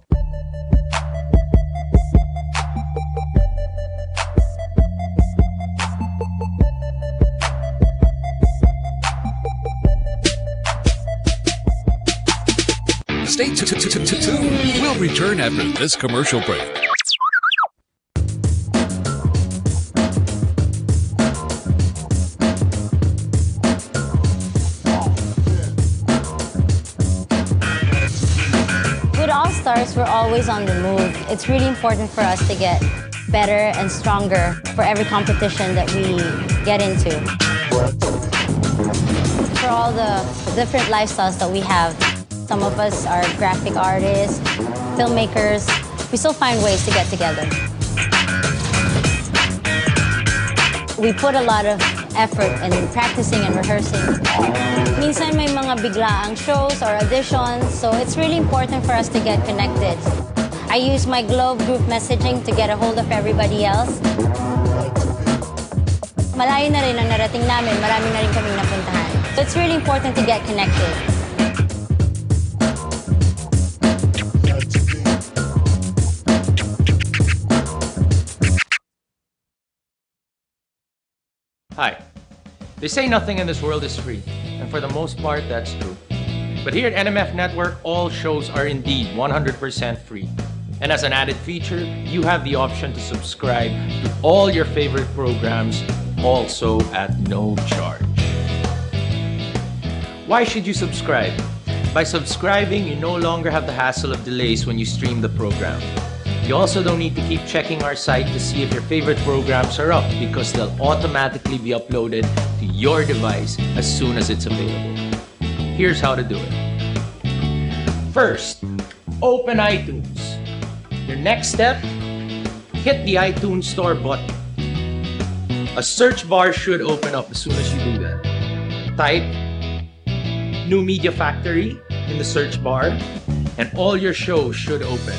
Stay tuned. We'll return after this commercial break. With All Stars, we're always on the move. It's really important for us to get better and stronger for every competition that we get into. For all the different lifestyles that we have, some of us are graphic artists, filmmakers. We still find ways to get together. We put a lot of effort in practicing and rehearsing. Minsan may mga biglaang shows or auditions, so it's really important for us to get connected. I use my Globe group messaging to get a hold of everybody else. Malayo na rin ang narating namin, marami na rin kaming napuntahan. So it's really important to get connected. Hi. They say nothing in this world is free, and for the most part, that's true. But here at NMF Network, all shows are indeed 100% free. And as an added feature, you have the option to subscribe to all your favorite programs, also at no charge. Why should you subscribe? By subscribing, you no longer have the hassle of delays when you stream the program. You also don't need to keep checking our site to see if your favorite programs are up, because they'll automatically be uploaded to your device as soon as it's available. Here's how to do it. First, open iTunes. Your next step, hit the iTunes Store button. A search bar should open up as soon as you do that. Type New Media Factory in the search bar, and all your shows should open.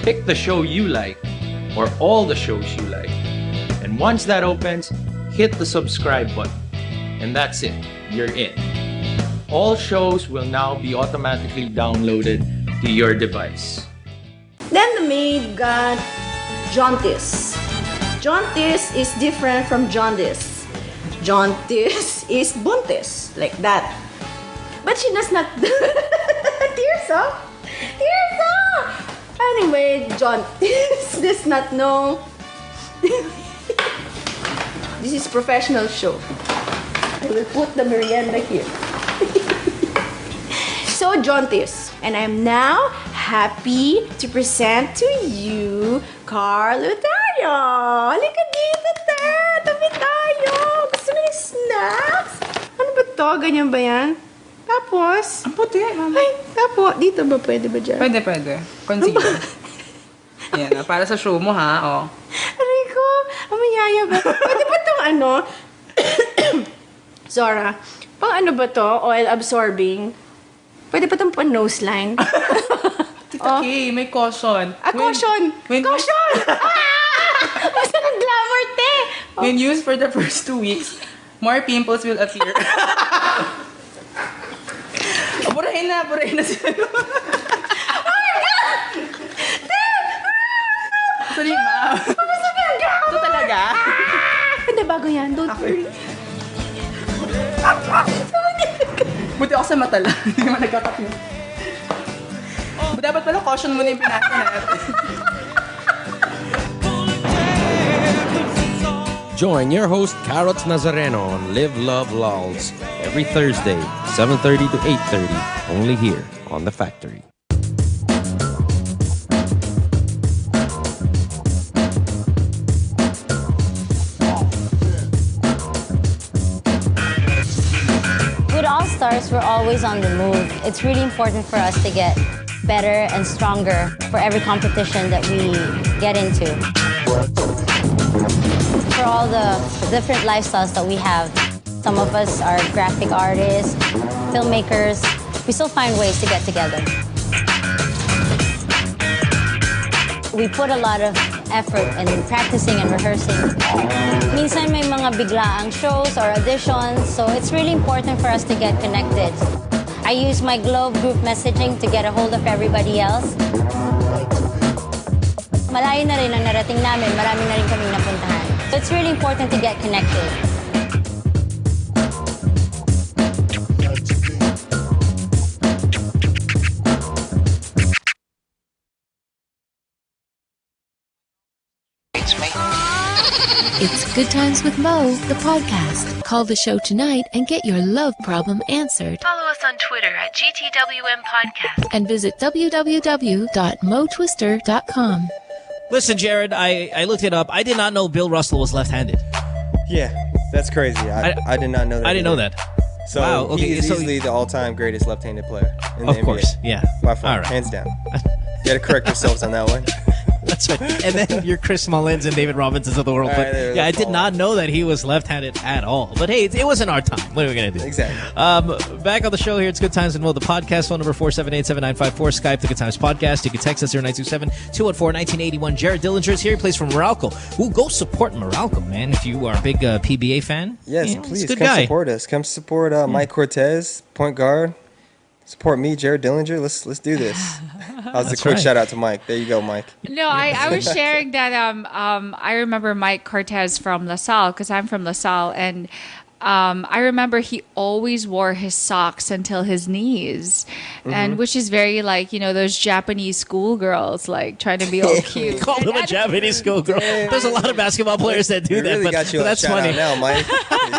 Pick the show you like, or all the shows you like. And once that opens, hit the subscribe button. And that's it. You're in. All shows will now be automatically downloaded to your device. Then the maid got jaundice. Jaundice is different from jaundice. Jaundice is buntis, like that. But she does not... Tears up! Tears up! Anyway, jaundice does not know. This is professional show. I will put the merienda here. So, jaundice. And I'm now happy to present to you Carl Lutario. Halika dito, ta! Tabi tayo! Gusto mo yung snacks? Ano ba to? Ganyan ba yan? Tapos? Ang puti, mama. Ay, tapos. Dito ba? Pwede ba dyan? Pwede, pwede. Concealer. Yan, para sa show mo, ha? O. Aray ko, amayaya ba? Pwede ba itong ano? Zora, ano ba to? Oil absorbing. Pwede ba itong nose line? Tita Kay, may caution. Caution! Caution! Basta nag-glamour, te! When used for the first 2 weeks, more pimples will appear. Burahin na sila. Oh my God! Sorry, ma. Ito talaga. Hindi, bago yan. Don't worry. Buti ako sa mata lang. Hindi naman nagkakapin. Dapat pala caution muna yung pinasa natin. Join your host Carrots Nazareno on Live Love Lols every Thursday, 7:30 to 8:30, only here on The Factory. With All Stars, we're always on the move. It's really important for us to get better and stronger for every competition that we get into. For all the different lifestyles that we have, some of us are graphic artists, filmmakers. We still find ways to get together. We put a lot of effort in practicing and rehearsing. Minsan may mga biglaang shows or auditions, so it's really important for us to get connected. I use my Globe group messaging to get a hold of everybody else. Malayo na rin ang narating namin, marami na rin kaming napuntahan. So it's really important to get connected. It's Good Times with Mo, the podcast. Call the show tonight and get your love problem answered. Follow us on Twitter at GTWM Podcast. And visit www.motwister.com. Listen, Jared, I looked it up. I did not know Bill Russell was left-handed. Yeah, that's crazy. I did not know that. I didn't know that. So wow, okay, he's easily the all-time greatest left-handed player in the NBA. Of course, yeah. By far, All right. hands down. You got to correct yourselves on that one. That's right. And then your Chris Mullins and David Robinsons of the world. But yeah, I did not know that he was left-handed at all. But hey, it wasn't our time. What are we going to do? Exactly. Back on the show here, it's Good Times and Mo, the podcast. Phone number 478-7954. Skype, the Good Times Podcast. You can text us 0927-214-1981. Jared Dillinger is here. He plays for Meralco. Ooh, go support Meralco, man, if you are a big PBA fan. Yes, you know, please. He's a good Come guy. support us. Come support Mike Cortez, point guard. Support me, Jared Dillinger. Let's do this. How's the quick shout out to Mike? There you go, Mike. No, I was sharing that I remember Mike Cortez from LaSalle because I'm from LaSalle, and I remember he always wore his socks until his knees, and which is very like, you know, those Japanese schoolgirls like trying to be all cute. Call him a Japanese schoolgirl. There's a lot of basketball players that do that, really but got you that's a shout funny. out now, Mike.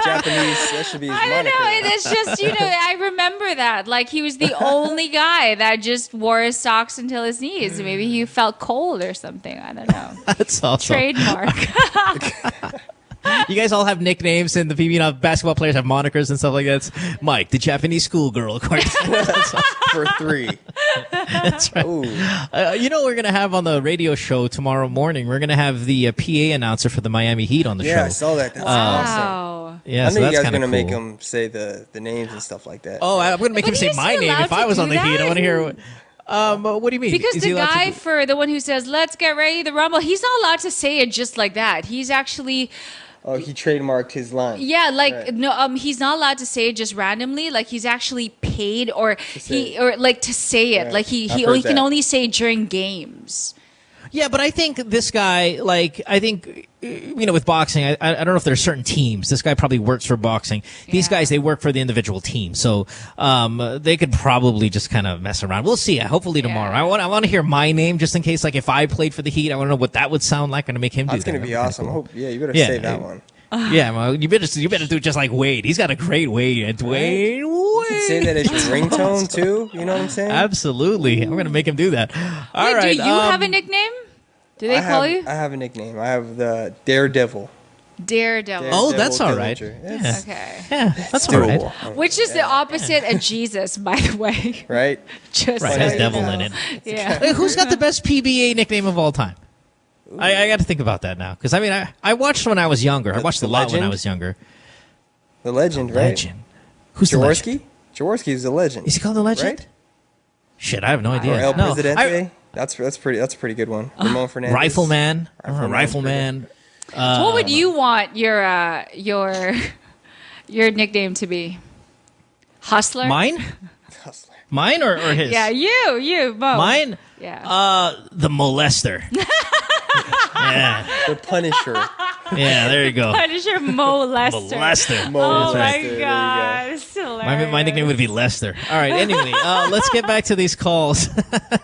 Japanese, that should be his I don't know. moniker. It's just, you know, I remember that. Like, he was the only guy that just wore his socks until his knees. Maybe he felt cold or something. I don't know. That's awesome. Trademark. You guys all have nicknames, and the PBA basketball players have monikers and stuff like that. It's Mike, the Japanese schoolgirl. For 3. That's right. You know what we're going to have on the radio show tomorrow morning? We're going to have the PA announcer for the Miami Heat on the show. Yeah, I saw that. That's awesome. Yeah, I so knew that's you guys were kind of going to make cool. him say the names and stuff like that. Oh, I'm going to make him say my name if I was on the Heat. I want to hear what do you mean? Because Is the he allowed guy to for the one who says, let's get ready to rumble, he's not allowed to say it just like that. He's actually... Oh, he trademarked his line. Yeah, like Right. no, he's not allowed to say it just randomly. Like, he's actually paid or to say it. Right. Like he I've heard can that. only say it during games. Yeah, but I think this guy, like, I think, you know, with boxing, I don't know if there's certain teams. This guy probably works for boxing. These guys, they work for the individual team. So they could probably just kind of mess around. We'll see. Hopefully tomorrow. I want to hear my name just in case, like, if I played for the Heat, I want to know what that would sound like. I'm going to make him do That's that. going to be awesome. Cool. I hope, you better Yeah, say that one. Yeah, well, you better do just like Wade. He's got a great Wade. Dwayne You can say that as your ringtone, too. You know what I'm saying? Absolutely. I'm going to make him do that. All Wait, right. do you have a nickname? Do they call you I have a nickname. I have the Daredevil. Daredevil? Oh, that's all right. Dillinger. Okay. Yeah, that's all right. Which is the opposite of Jesus, by the way. Right? Just Right, so has you devil know. in it. Yeah. Hey, who's got the best PBA nickname of all time? I got to think about that now. Because, I mean, I watched when I was younger. I watched a lot when I legend? was younger. The legend, right? Legend. Who's the legend? Jaworski is a legend. Is he called the legend? Right? Shit, I have no idea. Or El No, Presidente. That's a pretty good one. Ramon Fernandez. Rifleman. Rifleman. What would you want your nickname to be? Hustler? Mine? Mine or his? Yeah, you, Mo. Mine? Yeah. The molester. Yeah. The Punisher. Yeah, there you go. Punisher Mo Lester. Molester. Oh That's my right. God. It's hilarious. My nickname would be Lester. All right. Anyway, let's get back to these calls.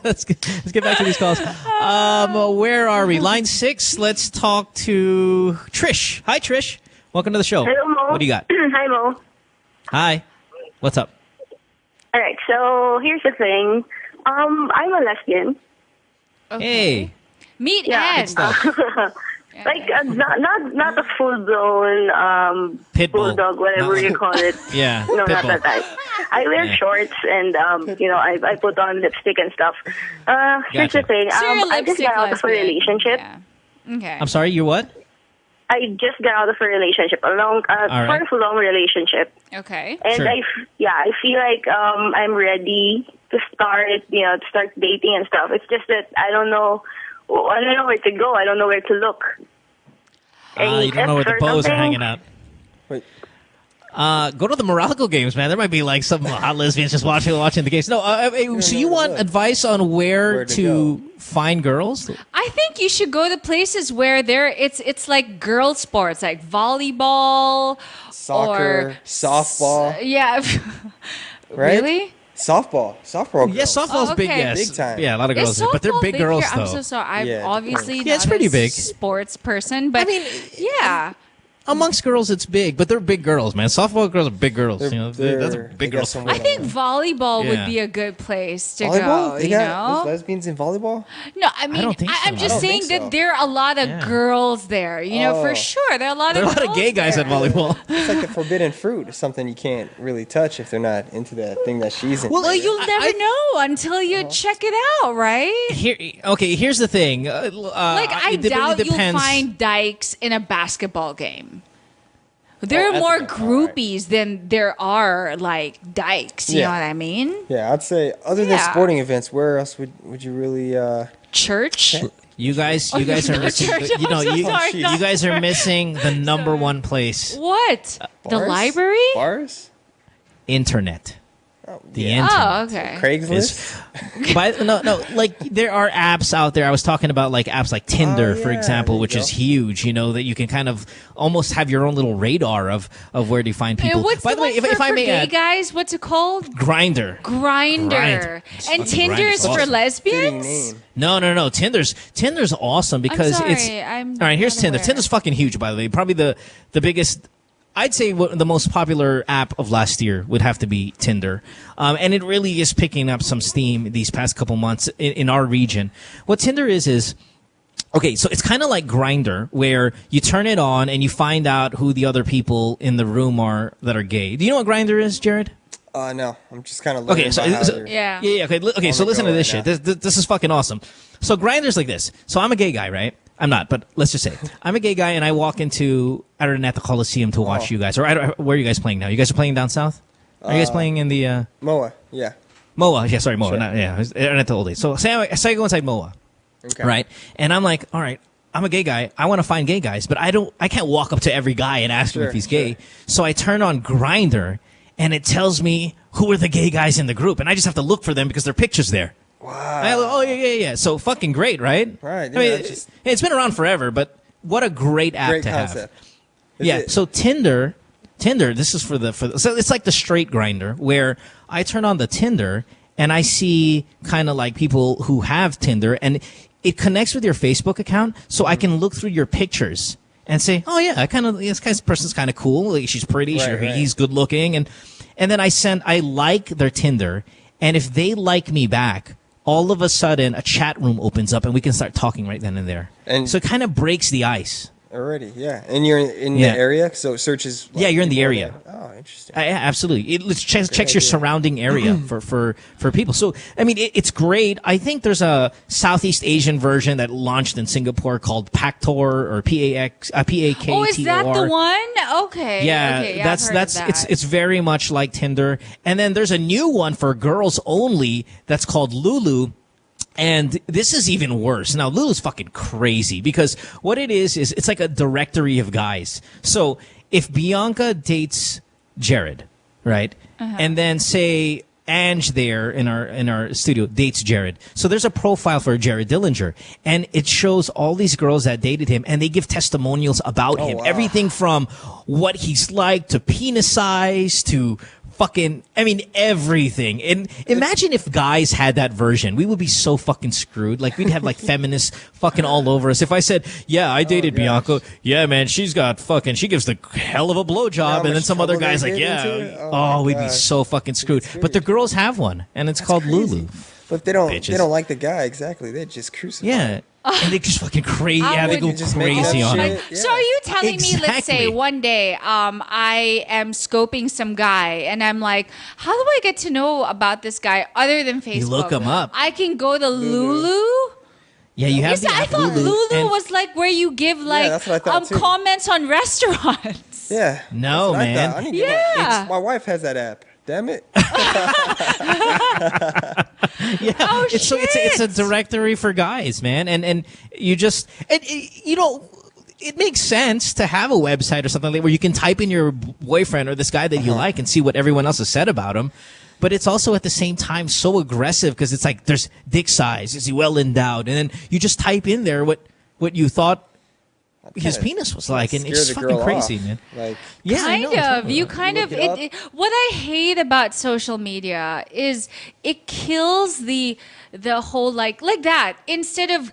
let's get back to these calls. Where are we? Line 6. Let's talk to Trish. Hi, Trish. Welcome to the show. Hello, Mo. What do you got? Hi, Mo. Hi. What's up? All right. So here's the thing. I'm a lesbian. Hey. Meet Ann. Like not a full blown Pit bull. bulldog, whatever you call it. Yeah. No, pit not bull. that type. I wear Yeah. shorts and I put on lipstick and stuff. Here's Gotcha. the thing. So you're a I just got out of a lipstick relationship. Okay. I'm sorry, you're what? I just got out of a relationship, right. quite a long relationship. Okay. And Sure. I feel like I'm ready to start dating and stuff. It's just that I don't know where to go. I don't know where to look. You don't know where the tips or bows are something? hanging out. Go to the Morocco games, man. There might be like some hot lesbians just watching the games. No, so you want advice on where to find girls? I think you should go to places where it's like girl sports, like volleyball, Soccer, or softball. Yeah. Right? Really? Softball. Softball girls. Yeah, softball's big, okay. yes. Big time. Yeah, a lot of girls Is do, but they're softball big big girls, here? though. I'm so sorry. I'm Yeah, obviously Yeah, it's not pretty a big. sports person, but yeah. Amongst girls, it's big, but they're big girls, man. Softball girls are big girls. They're- You know, they're- those are they big got girls. some I think volleyball Yeah. would be a good place to Volleyball? go. They You got know? there's lesbians in volleyball? No, I mean, don't think so. I'm I just don't saying think that so. there are a lot of girls there. You know, for Oh. sure, there are a lot There are of a lot of gay guys there. at volleyball. It's like the forbidden fruit. It's something you can't really touch if they're not into that thing that she's into. Well, you'll never know until you check it out, right? Here's the thing. I it really doubt you'll depends. find dykes in a basketball game. There are at more the- groupies than there are like dykes. You Yeah. know what I mean? Yeah, I'd say other than Yeah. sporting events, where else would you really Church. You guys Oh, are no, missing. church. You know, I'm so sorry, you guys are missing the number one place: What? The Bars? library? Bars? internet. The yeah. internet. Oh, okay. Craigslist? No, like there are apps out there. I was talking about like apps like Tinder, for example, which is huge, you know, that you can kind of almost have your own little radar of where to find people. And what's By the way, if I for may gay add, guys, what's it called? Grinder. Grinder. And Tinder's Grindr's for awesome. lesbians? No. Tinder's awesome because sorry, it's I'm all right. Here's not Tinder. aware. Tinder's fucking huge, by the way. Probably the biggest. I'd say the most popular app of last year would have to be Tinder, and it really is picking up some steam these past couple months in our region. What Tinder is okay. So it's kind of like Grindr, where you turn it on and you find out who the other people in the room are that are gay. Do you know what Grindr is, Jared? No, I'm just kind of learning Okay, about how so they're Yeah. Okay, so on the listen go to this right shit. This is fucking awesome. So Grindr's like this. So I'm a gay guy, right? I'm not, but let's just say I'm a gay guy, and I walk into I don't know at the Coliseum to watch you guys. Or where are you guys playing now? You guys are playing down south. Are you guys playing in the MOA? Yeah. MOA? Yeah, sorry, MOA. Sure. Not, yeah, at the old days. So say I go inside MOA, Okay. right? And I'm like, all right, I'm a gay guy. I want to find gay guys, but I can't walk up to every guy and ask him if he's gay. So I turn on Grindr, and it tells me who are the gay guys in the group, and I just have to look for them because their picture's there. Wow. Yeah. So fucking great, right? Right. I mean, Yeah, it's just it's been around forever, but what a great app great to concept. have. Is Yeah. it- So Tinder. This is for the. So it's like the straight Grinder, where I turn on the Tinder and I see kind of like people who have Tinder, and it connects with your Facebook account, so I can look through your pictures and say, oh yeah, this person's kind of cool. Like, she's pretty, he's good looking, and then I like their Tinder, and if they like me back, all of a sudden a chat room opens up and we can start talking right then and there. And so it kind of breaks the ice. Already, yeah. And you're in Yeah. the area, so searches. Yeah, you're in the area. Oh, interesting. Absolutely. It checks your surrounding area for people. So, I mean, it's great. I think there's a Southeast Asian version that launched in Singapore called Pactor or PAKTOR. Oh, is that the one? Okay. Yeah, okay, that's I've heard of that. it's very much like Tinder. And then there's a new one for girls only that's called Lulu. And this is even worse. Now, Lulu's fucking crazy because what it is it's like a directory of guys. So if Bianca dates Jared, right? And then say Ange there in our studio dates Jared. So there's a profile for Jared Dillinger. And it shows all these girls that dated him and they give testimonials about him. Wow. Everything from what he's like to penis size to fucking, I mean, everything. And imagine if guys had that version. We would be so fucking screwed. Like, we'd have, like, feminists fucking all over us. If I said, yeah, I dated Bianca. Yeah, man, she gives the hell of a blowjob. And then some other guy's like, yeah. Oh, we'd be so fucking screwed. But the girls have one, and it's called crazy. Lulu. But if they don't like the guy, exactly. They just crucify him. And they just fucking crazy. Yeah, they go crazy on it. So are you telling me, let's say Exactly. one day I am scoping some guy and I'm like, how do I get to know about this guy other than Facebook? You look him up. I can go to Lulu. Yeah, you have See, the I app thought Lulu. Lulu and- was like where you give like that's what I thought too. comments on restaurants. Yeah. No, That's what I man. thought. I need to Yeah. my wife has that app. Damn it. Oh, it's a directory for guys, man. And you just, you know, it makes sense to have a website or something like where you can type in your boyfriend or this guy that you like and see what everyone else has said about him. But it's also at the same time so aggressive because it's like there's dick size, is he well endowed, and then you just type in there what you thought his penis was like, and it's fucking crazy, man. Like, yeah, I know, Kind of. totally. You kind of. What I hate about social media is it kills the whole like that. Instead of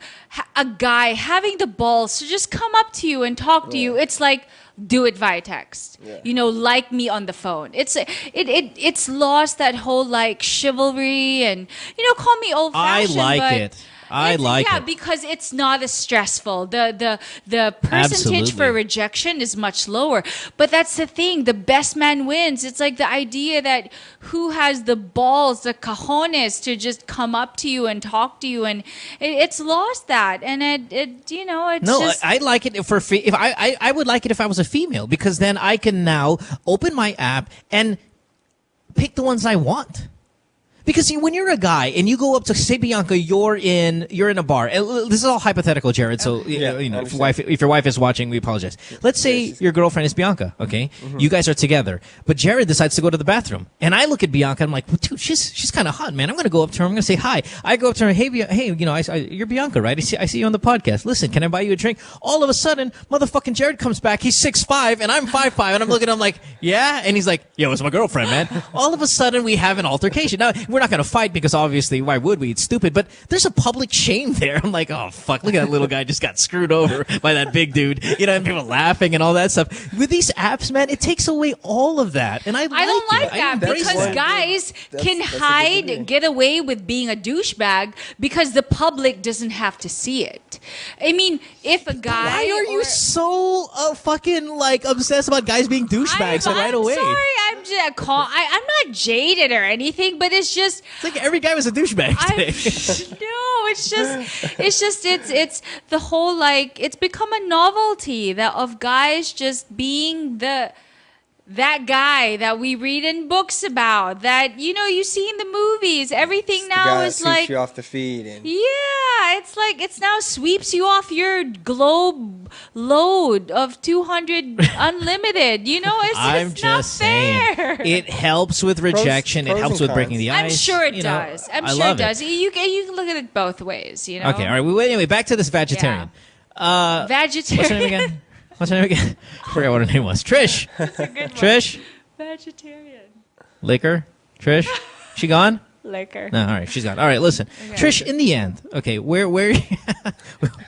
a guy having the balls to just come up to you and talk to you, it's like do it via text. You know, like me on the phone. It's lost that whole like chivalry and call me old fashioned. I like it. I like yeah, it. because it's not as stressful. The percentage for Absolutely. rejection is much lower. But that's the thing. The best man wins. It's like the idea that who has the balls, the cojones to just come up to you and talk to you, and it's lost that. And it's No, just I like it if I would like it if I was a female because then I can now open my app and pick the ones I want. Because when you're a guy and you go up to say Bianca, you're in a bar. And this is all hypothetical, Jared. So if your wife is watching, we apologize. Let's say your girlfriend is Bianca. Okay, you guys are together, but Jared decides to go to the bathroom, and I look at Bianca. I'm like, well, dude, she's kind of hot, man. I'm gonna go up to her. I'm gonna say hi. I go up to her. Hey, you're Bianca, right? I see you on the podcast. Listen, can I buy you a drink? All of a sudden, motherfucking Jared comes back. He's 6'5", and I'm 5'5", and I'm looking at him like, yeah, and he's like, yo, it's my girlfriend, man. All of a sudden, we have an altercation. Now we're not going to fight because obviously why would we? It's stupid, but there's a public shame there. I'm like, oh fuck, look at that little guy just got screwed over by that big dude. And people laughing and all that stuff. With these apps, man, it takes away all of that. And I don't like that embrace because that. guys can hide, get away with being a douchebag because the public doesn't have to see it. I mean, if a guy Why are you so fucking like obsessed about guys being douchebags right away? Sorry, I'm not jaded or anything, but it's just like every guy was a douchebag today. No, it's the whole like it's become a novelty of guys just being that guy that we read in books about, that you see in the movies. Everything now is like you off the feed and it's like it's now sweeps you off your globe load of 200 unlimited. I'm it's just not saying fair. it helps with rejection. It helps with breaking the ice. I'm sure it does. I'm I sure love it does. You can look at it both ways. Okay, all right. Anyway, back to this vegetarian. Vegetarian. What's her name again? I forgot what her name was. Trish. That's a good one. Trish. Vegetarian. Liquor. Trish. She gone? Liquor. No, all right, she's gone. All right, listen, Trish. In the end, okay, where we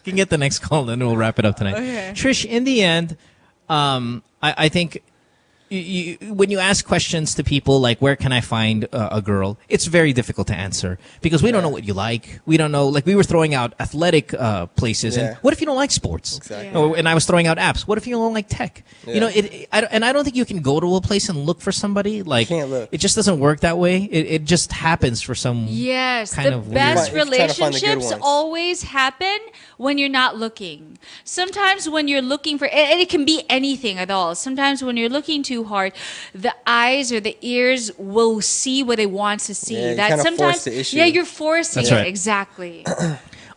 can get the next call, and then we'll wrap it up tonight. Okay. Trish, in the end, I think when you ask questions to people like, where can I find a girl, it's very difficult to answer because we don't know what you like. We don't know, like we were throwing out athletic places. And what if you don't like sports? Exactly. And I was throwing out apps. What if you don't like tech? You know, I don't think you can go to a place and look for somebody. Like, it just doesn't work that way. It just happens for some kind of best weird. relationships always happen when you're not looking. Sometimes when you're looking for, and it can be anything at all. Sometimes when you're looking too hard, the eyes or the ears will see what they want to see. Yeah, that sometimes, you're forcing it. Exactly.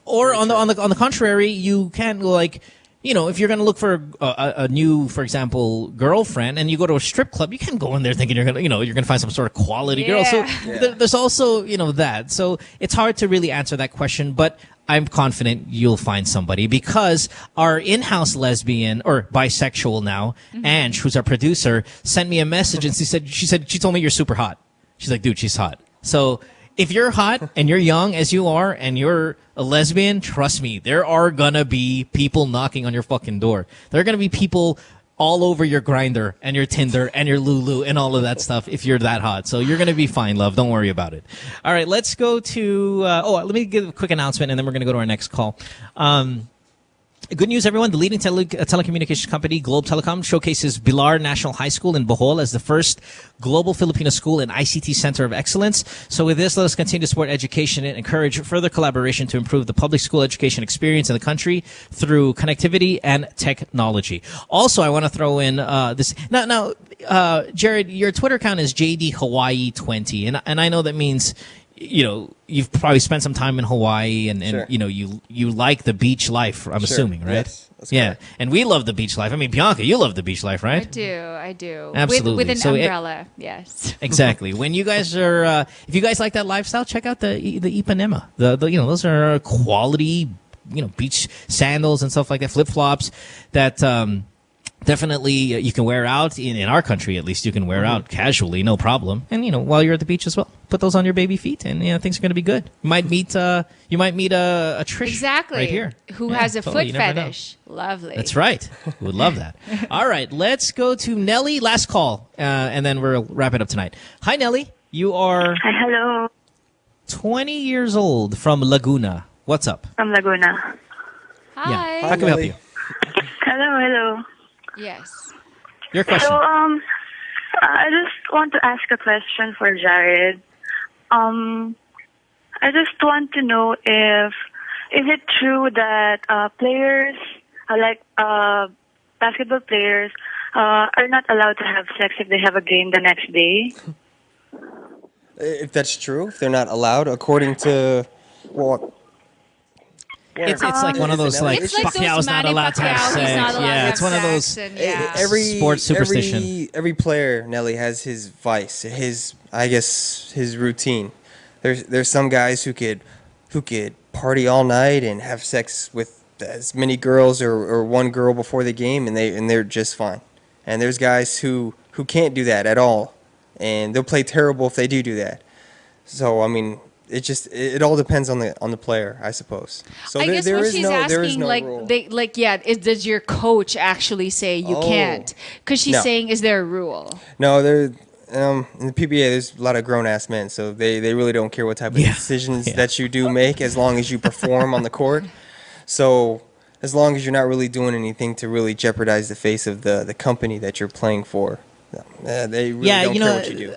Or on the contrary, you can like, you know, if you're going to look for a new, for example, girlfriend, and you go to a strip club, you can't go in there thinking you're going to find some sort of quality girl. So there's also, you know, that. So it's hard to really answer that question, but I'm confident you'll find somebody because our in-house lesbian or bisexual now, Ange, who's our producer, sent me a message and she told me you're super hot. She's like, dude, she's hot. So if you're hot and you're young as you are and you're a lesbian, trust me, there are gonna be people knocking on your fucking door. There are gonna be people all over your Grindr and your Tinder and your Lulu and all of that stuff if you're that hot. So you're going to be fine, love. Don't worry about it. All right, let's go to... let me give a quick announcement, and then we're going to go to our next call. Good news, everyone. The leading telecommunications company, Globe Telecom, showcases Bilar National High School in Bohol as the first global Filipino school and ICT center of excellence. So with this, let us continue to support education and encourage further collaboration to improve the public school education experience in the country through connectivity and technology. Also, I want to throw in this. Now, Jared, your Twitter account is JD Hawaii 20, and I know that means, you know, you've probably spent some time in Hawaii and Sure. you know, you like the beach life, I'm assuming, right? Yes, that's yeah. correct. And we love the beach life. I mean, Bianca, you love the beach life, right? I do. Absolutely. With an So umbrella, yes. Exactly. When you guys are, if you guys like that lifestyle, check out the Ipanema. The you know, those are quality, you know, beach sandals and stuff like that, flip flops that definitely you can wear out in our country. At least you can wear out casually, no problem. And you know, while you're at the beach as well, put those on your baby feet, and you know, things are going to be good. You might meet a Trish right here Who Yeah, has a totally. foot You never know. fetish. Lovely. That's right. Would love that. All right, let's go to Nelly. Last call, and then we'll wrap it up tonight. Hi, Nelly. You are Hi, hello. 20 years old from Laguna. What's up? From Laguna. Hi. Yeah. How can we help you? Hello. Yes. Your question. So, I just want to ask a question for Jared. I just want to know if is it true that players, like basketball players, are not allowed to have sex if they have a game the next day? If that's true, if they're not allowed, according to It's like one of those like Pacquiao's not allowed to have sex. Yeah, it's one of those sports superstition. Every player, Nelly, has his vice, his routine. There's some guys who could party all night and have sex with as many girls or one girl before the game, and they're just fine. And there's guys who can't do that at all, and they'll play terrible if they do that. So I mean, it all depends on the player, I suppose. So I guess there what is she's no asking, rule. does your coach actually say you can't? Because she's No. saying, is there a rule? No, in the PBA, there's a lot of grown-ass men, so they really don't care what type of decisions that you do make as long as you perform on the court. So as long as you're not really doing anything to really jeopardize the face of the company that you're playing for, they really don't care what you do.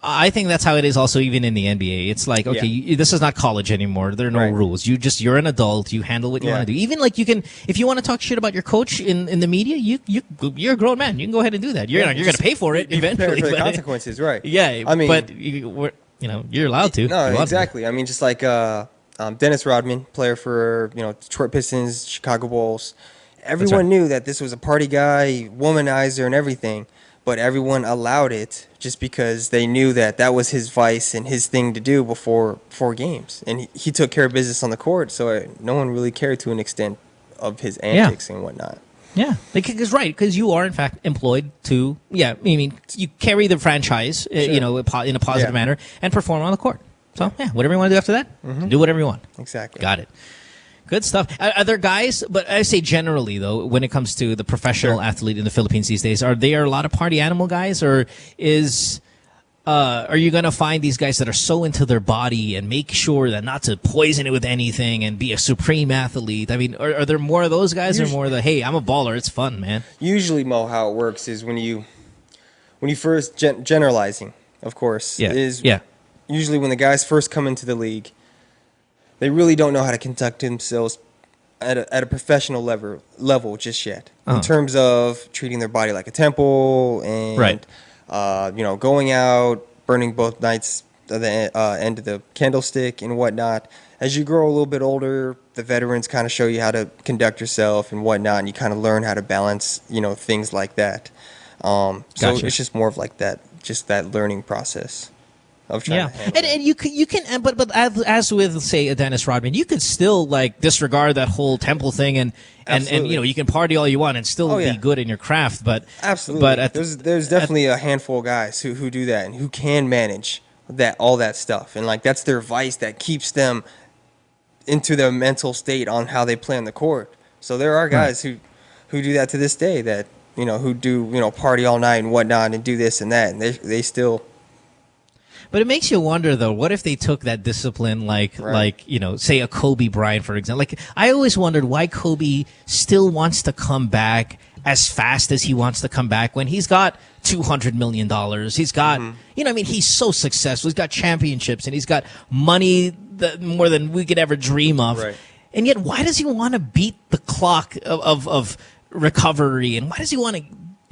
I think that's how it is also even in the NBA. It's like, okay, this is not college anymore. There are no rules. You're an adult. You handle what you want to do. Even like you can, if you want to talk shit about your coach in the media, you're a grown man. You can go ahead and do that. You're going to pay for it eventually. For the consequences, right. Yeah, I mean, but you're allowed to. No, exactly. I mean, just like Dennis Rodman, player for Detroit Pistons, Chicago Bulls. Everyone knew that this was a party guy, womanizer, and everything. But everyone allowed it just because they knew that was his vice and his thing to do before 4 games. And he took care of business on the court, so no one really cared to an extent of his antics and whatnot. Yeah, because you are in fact employed to, I mean, you carry the franchise, in a positive manner and perform on the court. So, whatever you want to do after that, do whatever you want. Exactly. Got it. Good stuff. Are there guys, but I say generally though, when it comes to the professional athlete in the Philippines these days, are there a lot of party animal guys, or are you going to find these guys that are so into their body and make sure that not to poison it with anything and be a supreme athlete? I mean, are there more of those guys, or more of the, hey, I'm a baller, it's fun, man? Usually, Mo, how it works is when you first generalizing, of course, usually when the guys first come into the league, they really don't know how to conduct themselves at a professional level just yet, in terms of treating their body like a temple and going out, burning both nights at the end of the candlestick and whatnot. As you grow a little bit older, the veterans kind of show you how to conduct yourself and whatnot, and you kind of learn how to balance, things like that. So it's just more of like that, just that learning process of trying to handle and you can, but as with, say, a Dennis Rodman, you could still like disregard that whole temple thing and you can party all you want and still be good in your craft. But absolutely, but there's definitely a handful of guys who do that and who can manage all that stuff, and like that's their vice that keeps them into their mental state on how they play on the court. So there are guys who do that to this day, that who do party all night and whatnot and do this and that, and they still. But it makes you wonder, though, what if they took that discipline, like say a Kobe Bryant, for example. Like, I always wondered why Kobe still wants to come back as fast as he wants to come back when he's got $200 million. He's got, he's so successful. He's got championships and he's got money more than we could ever dream of. Right. And yet, why does he want to beat the clock of recovery? And why does he want to...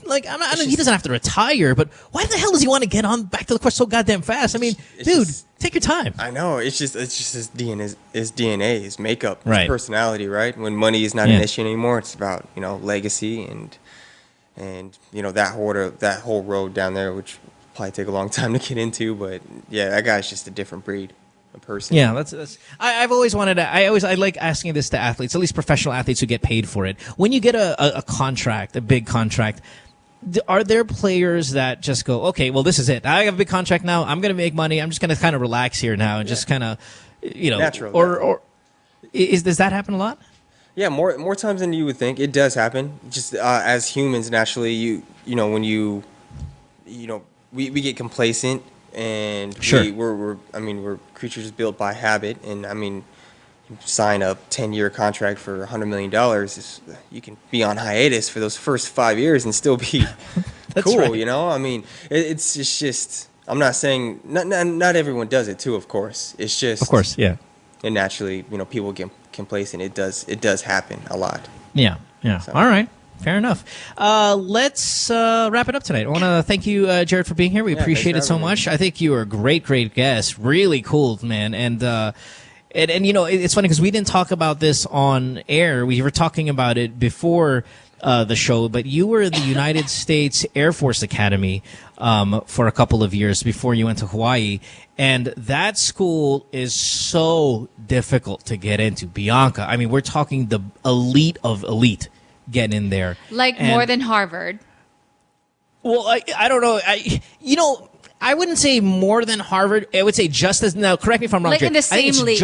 Like, he doesn't have to retire, but why the hell does he want to get on back to the court so goddamn fast? I mean, dude, take your time. I know. It's just his DNA, his makeup, his personality, right? When money is not an issue anymore, it's about, legacy and that whole road down there, which will probably take a long time to get into. But yeah, that guy's just a different breed. Person. Yeah, that's. I've always wanted to. I like asking this to athletes, at least professional athletes who get paid for it. When you get a contract, a big contract, are there players that just go, okay, well, this is it. I have a big contract now. I'm going to make money. I'm just going to kind of relax here now and just kind of, natural. Or does that happen a lot? Yeah, more times than you would think. It does happen. Just as humans, naturally, when we get complacent. And we're creatures built by habit, and you sign a 10-year contract for $100 million. You can be on hiatus for those first 5 years and still be cool. Right. It's just. I'm not saying not everyone does it too. Of course, it's just. Of course, yeah. And naturally, people get complacent. It does happen a lot. Yeah. So. All right. Fair enough. Let's wrap it up tonight. I want to thank you, Jared, for being here. We appreciate it so much. I think you were a great guest. Really cool, man. And it's funny because we didn't talk about this on air. We were talking about it before the show, but you were in the United States Air Force Academy for a couple of years before you went to Hawaii. And that school is so difficult to get into. Bianca, we're talking the elite of elite. Get in there. Like more than Harvard. Well, I don't know. I wouldn't say more than Harvard. I would say just as, now correct me if I'm wrong. Like in the same league.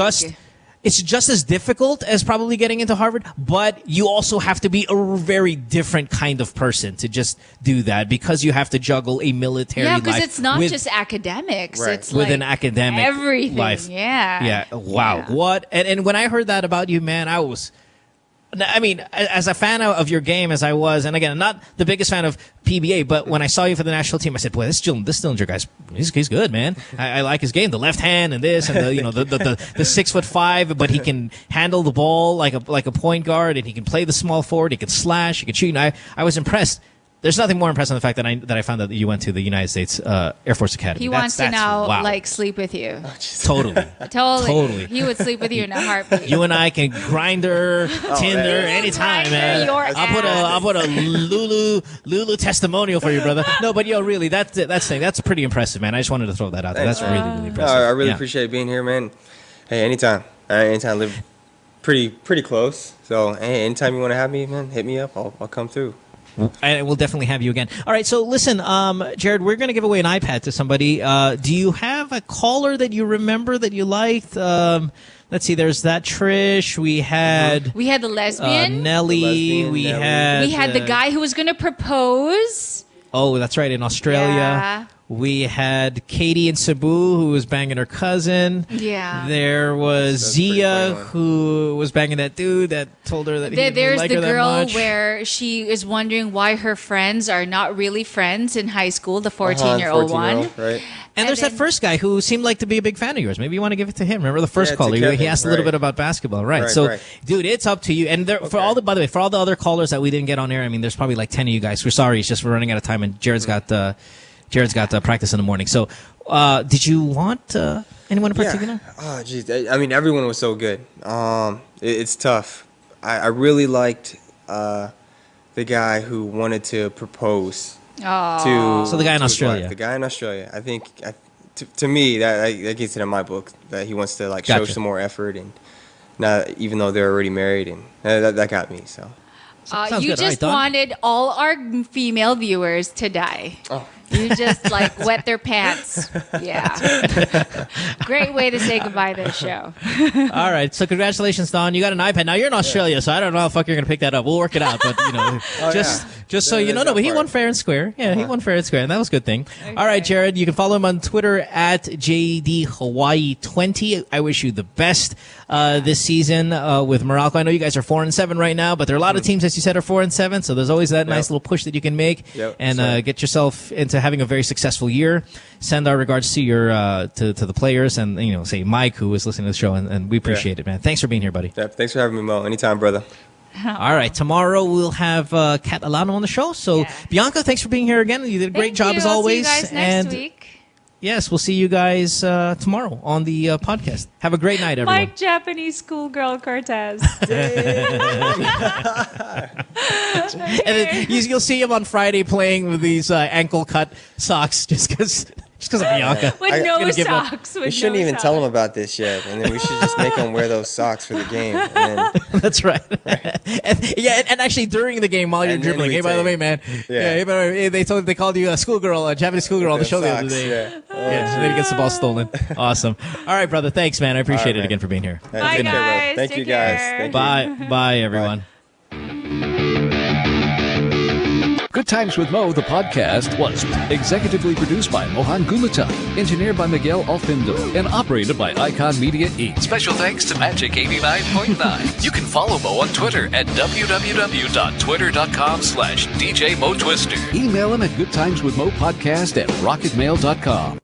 It's just as difficult as probably getting into Harvard, but you also have to be a very different kind of person to just do that, because you have to juggle a military life. Yeah, because it's not just academics. Right. It's with like an academic everything. Life. Yeah. Yeah. Wow. Yeah. What? And when I heard that about you, man, as a fan of your game as I was, and again, I'm not the biggest fan of PBA, but when I saw you for the national team, I said, boy, this Dillinger guy's, he's good, man. I like his game. The left hand and this, and the 6'5", but he can handle the ball like a point guard, and he can play the small forward. He can slash, he can shoot. And I was impressed. There's nothing more impressive than the fact that I found out that you went to the United States Air Force Academy. He wants to now sleep with you. Oh, totally. Totally. He would sleep with you in a heartbeat. You and I can Grindr, Tinder, anytime, man. I'll put a Lulu testimonial for you, brother. No, but really, that's pretty impressive, man. I just wanted to throw that out there. That's really impressive. I really appreciate being here, man. Hey, anytime. I live pretty close. So hey, anytime you want to have me, man, hit me up. I'll come through. And we'll definitely have you again. All right, so listen, Jared, we're going to give away an iPad to somebody. Do you have have a caller that you remember that you liked? Let's see. There's that Trish. We had the lesbian. Nelly. We had the guy who was going to propose. Oh, that's right, in Australia. Yeah. We had Katie in Cebu, who was banging her cousin. Yeah. There was Zia, who was banging that dude that told her that he didn't like her that much. There's the girl where she is wondering why her friends are not really friends in high school, the 14-year-old one. Right. And there's that first guy who seemed like to be a big fan of yours. Maybe you want to give it to him. Remember the first caller? He asked a little bit about basketball. Right. So, dude, it's up to you. And by the way, for all the other callers that we didn't get on air, I mean, there's probably like 10 of you guys. We're sorry. It's just we're running out of time, and Jared's got practice in the morning. So, did you want anyone in particular? Oh, geez. I mean, everyone was so good. It's tough. I really liked the guy who wanted to propose So the guy in Australia. The guy in Australia. I think, to me, that gets it in my book, that he wants to show some more effort, and not, even though they're already married, and that got me. So. You just wanted all our female viewers to die. Oh. You just wet their pants. Yeah. Great way to say goodbye to the show. All right. So congratulations, Don. You got an iPad. Now you're in Australia, so I don't know how the fuck you're going to pick that up. We'll work it out. But, just so you know. No, but he won fair and square. Yeah, he won fair and square, and that was a good thing. Okay. All right, Jared. You can follow him on Twitter at JDHawaii20. I wish you the best this season with Morocco. I know you guys are 4-7 right now, but there are a lot of teams, as you said, are 4-7. So there's always that nice little push that you can make and get yourself into having a very successful year. Send our regards to your to the players, and say Mike, who was listening to the show, and we appreciate it, man. Thanks for being here, buddy. Yeah, thanks for having me, Mo. Anytime, brother. All right, tomorrow we'll have Kat Alano on the show. So Bianca, thanks for being here again. You did a great job as always. I'll see you guys next week. Yes, we'll see you guys tomorrow on the podcast. Have a great night, everyone. Like Japanese schoolgirl Cortez. And then you'll see him on Friday playing with these ankle cut socks just because of Bianca. With no socks. We shouldn't even tell him about this yet, and then we should just make him wear those socks for the game. And then, that's right. and actually during the game while you're dribbling. Hey, by the way, man. Hey, by the way, they called you a schoolgirl, a Japanese schoolgirl on the show the other day. And then he gets the ball stolen. Awesome. All right, brother. Thanks, man. I appreciate it again for being here. Bye, guys. Thank you, guys. Bye, everyone. Good Times with Mo, the podcast, was executively produced by Mohan Gulata, engineered by Miguel Alfindo, and operated by Icon Media Inc. Special thanks to Magic 89.9. You can follow Mo on Twitter at www.twitter.com/DJ Mo Twister. Email him at goodtimeswithmopodcast@rocketmail.com.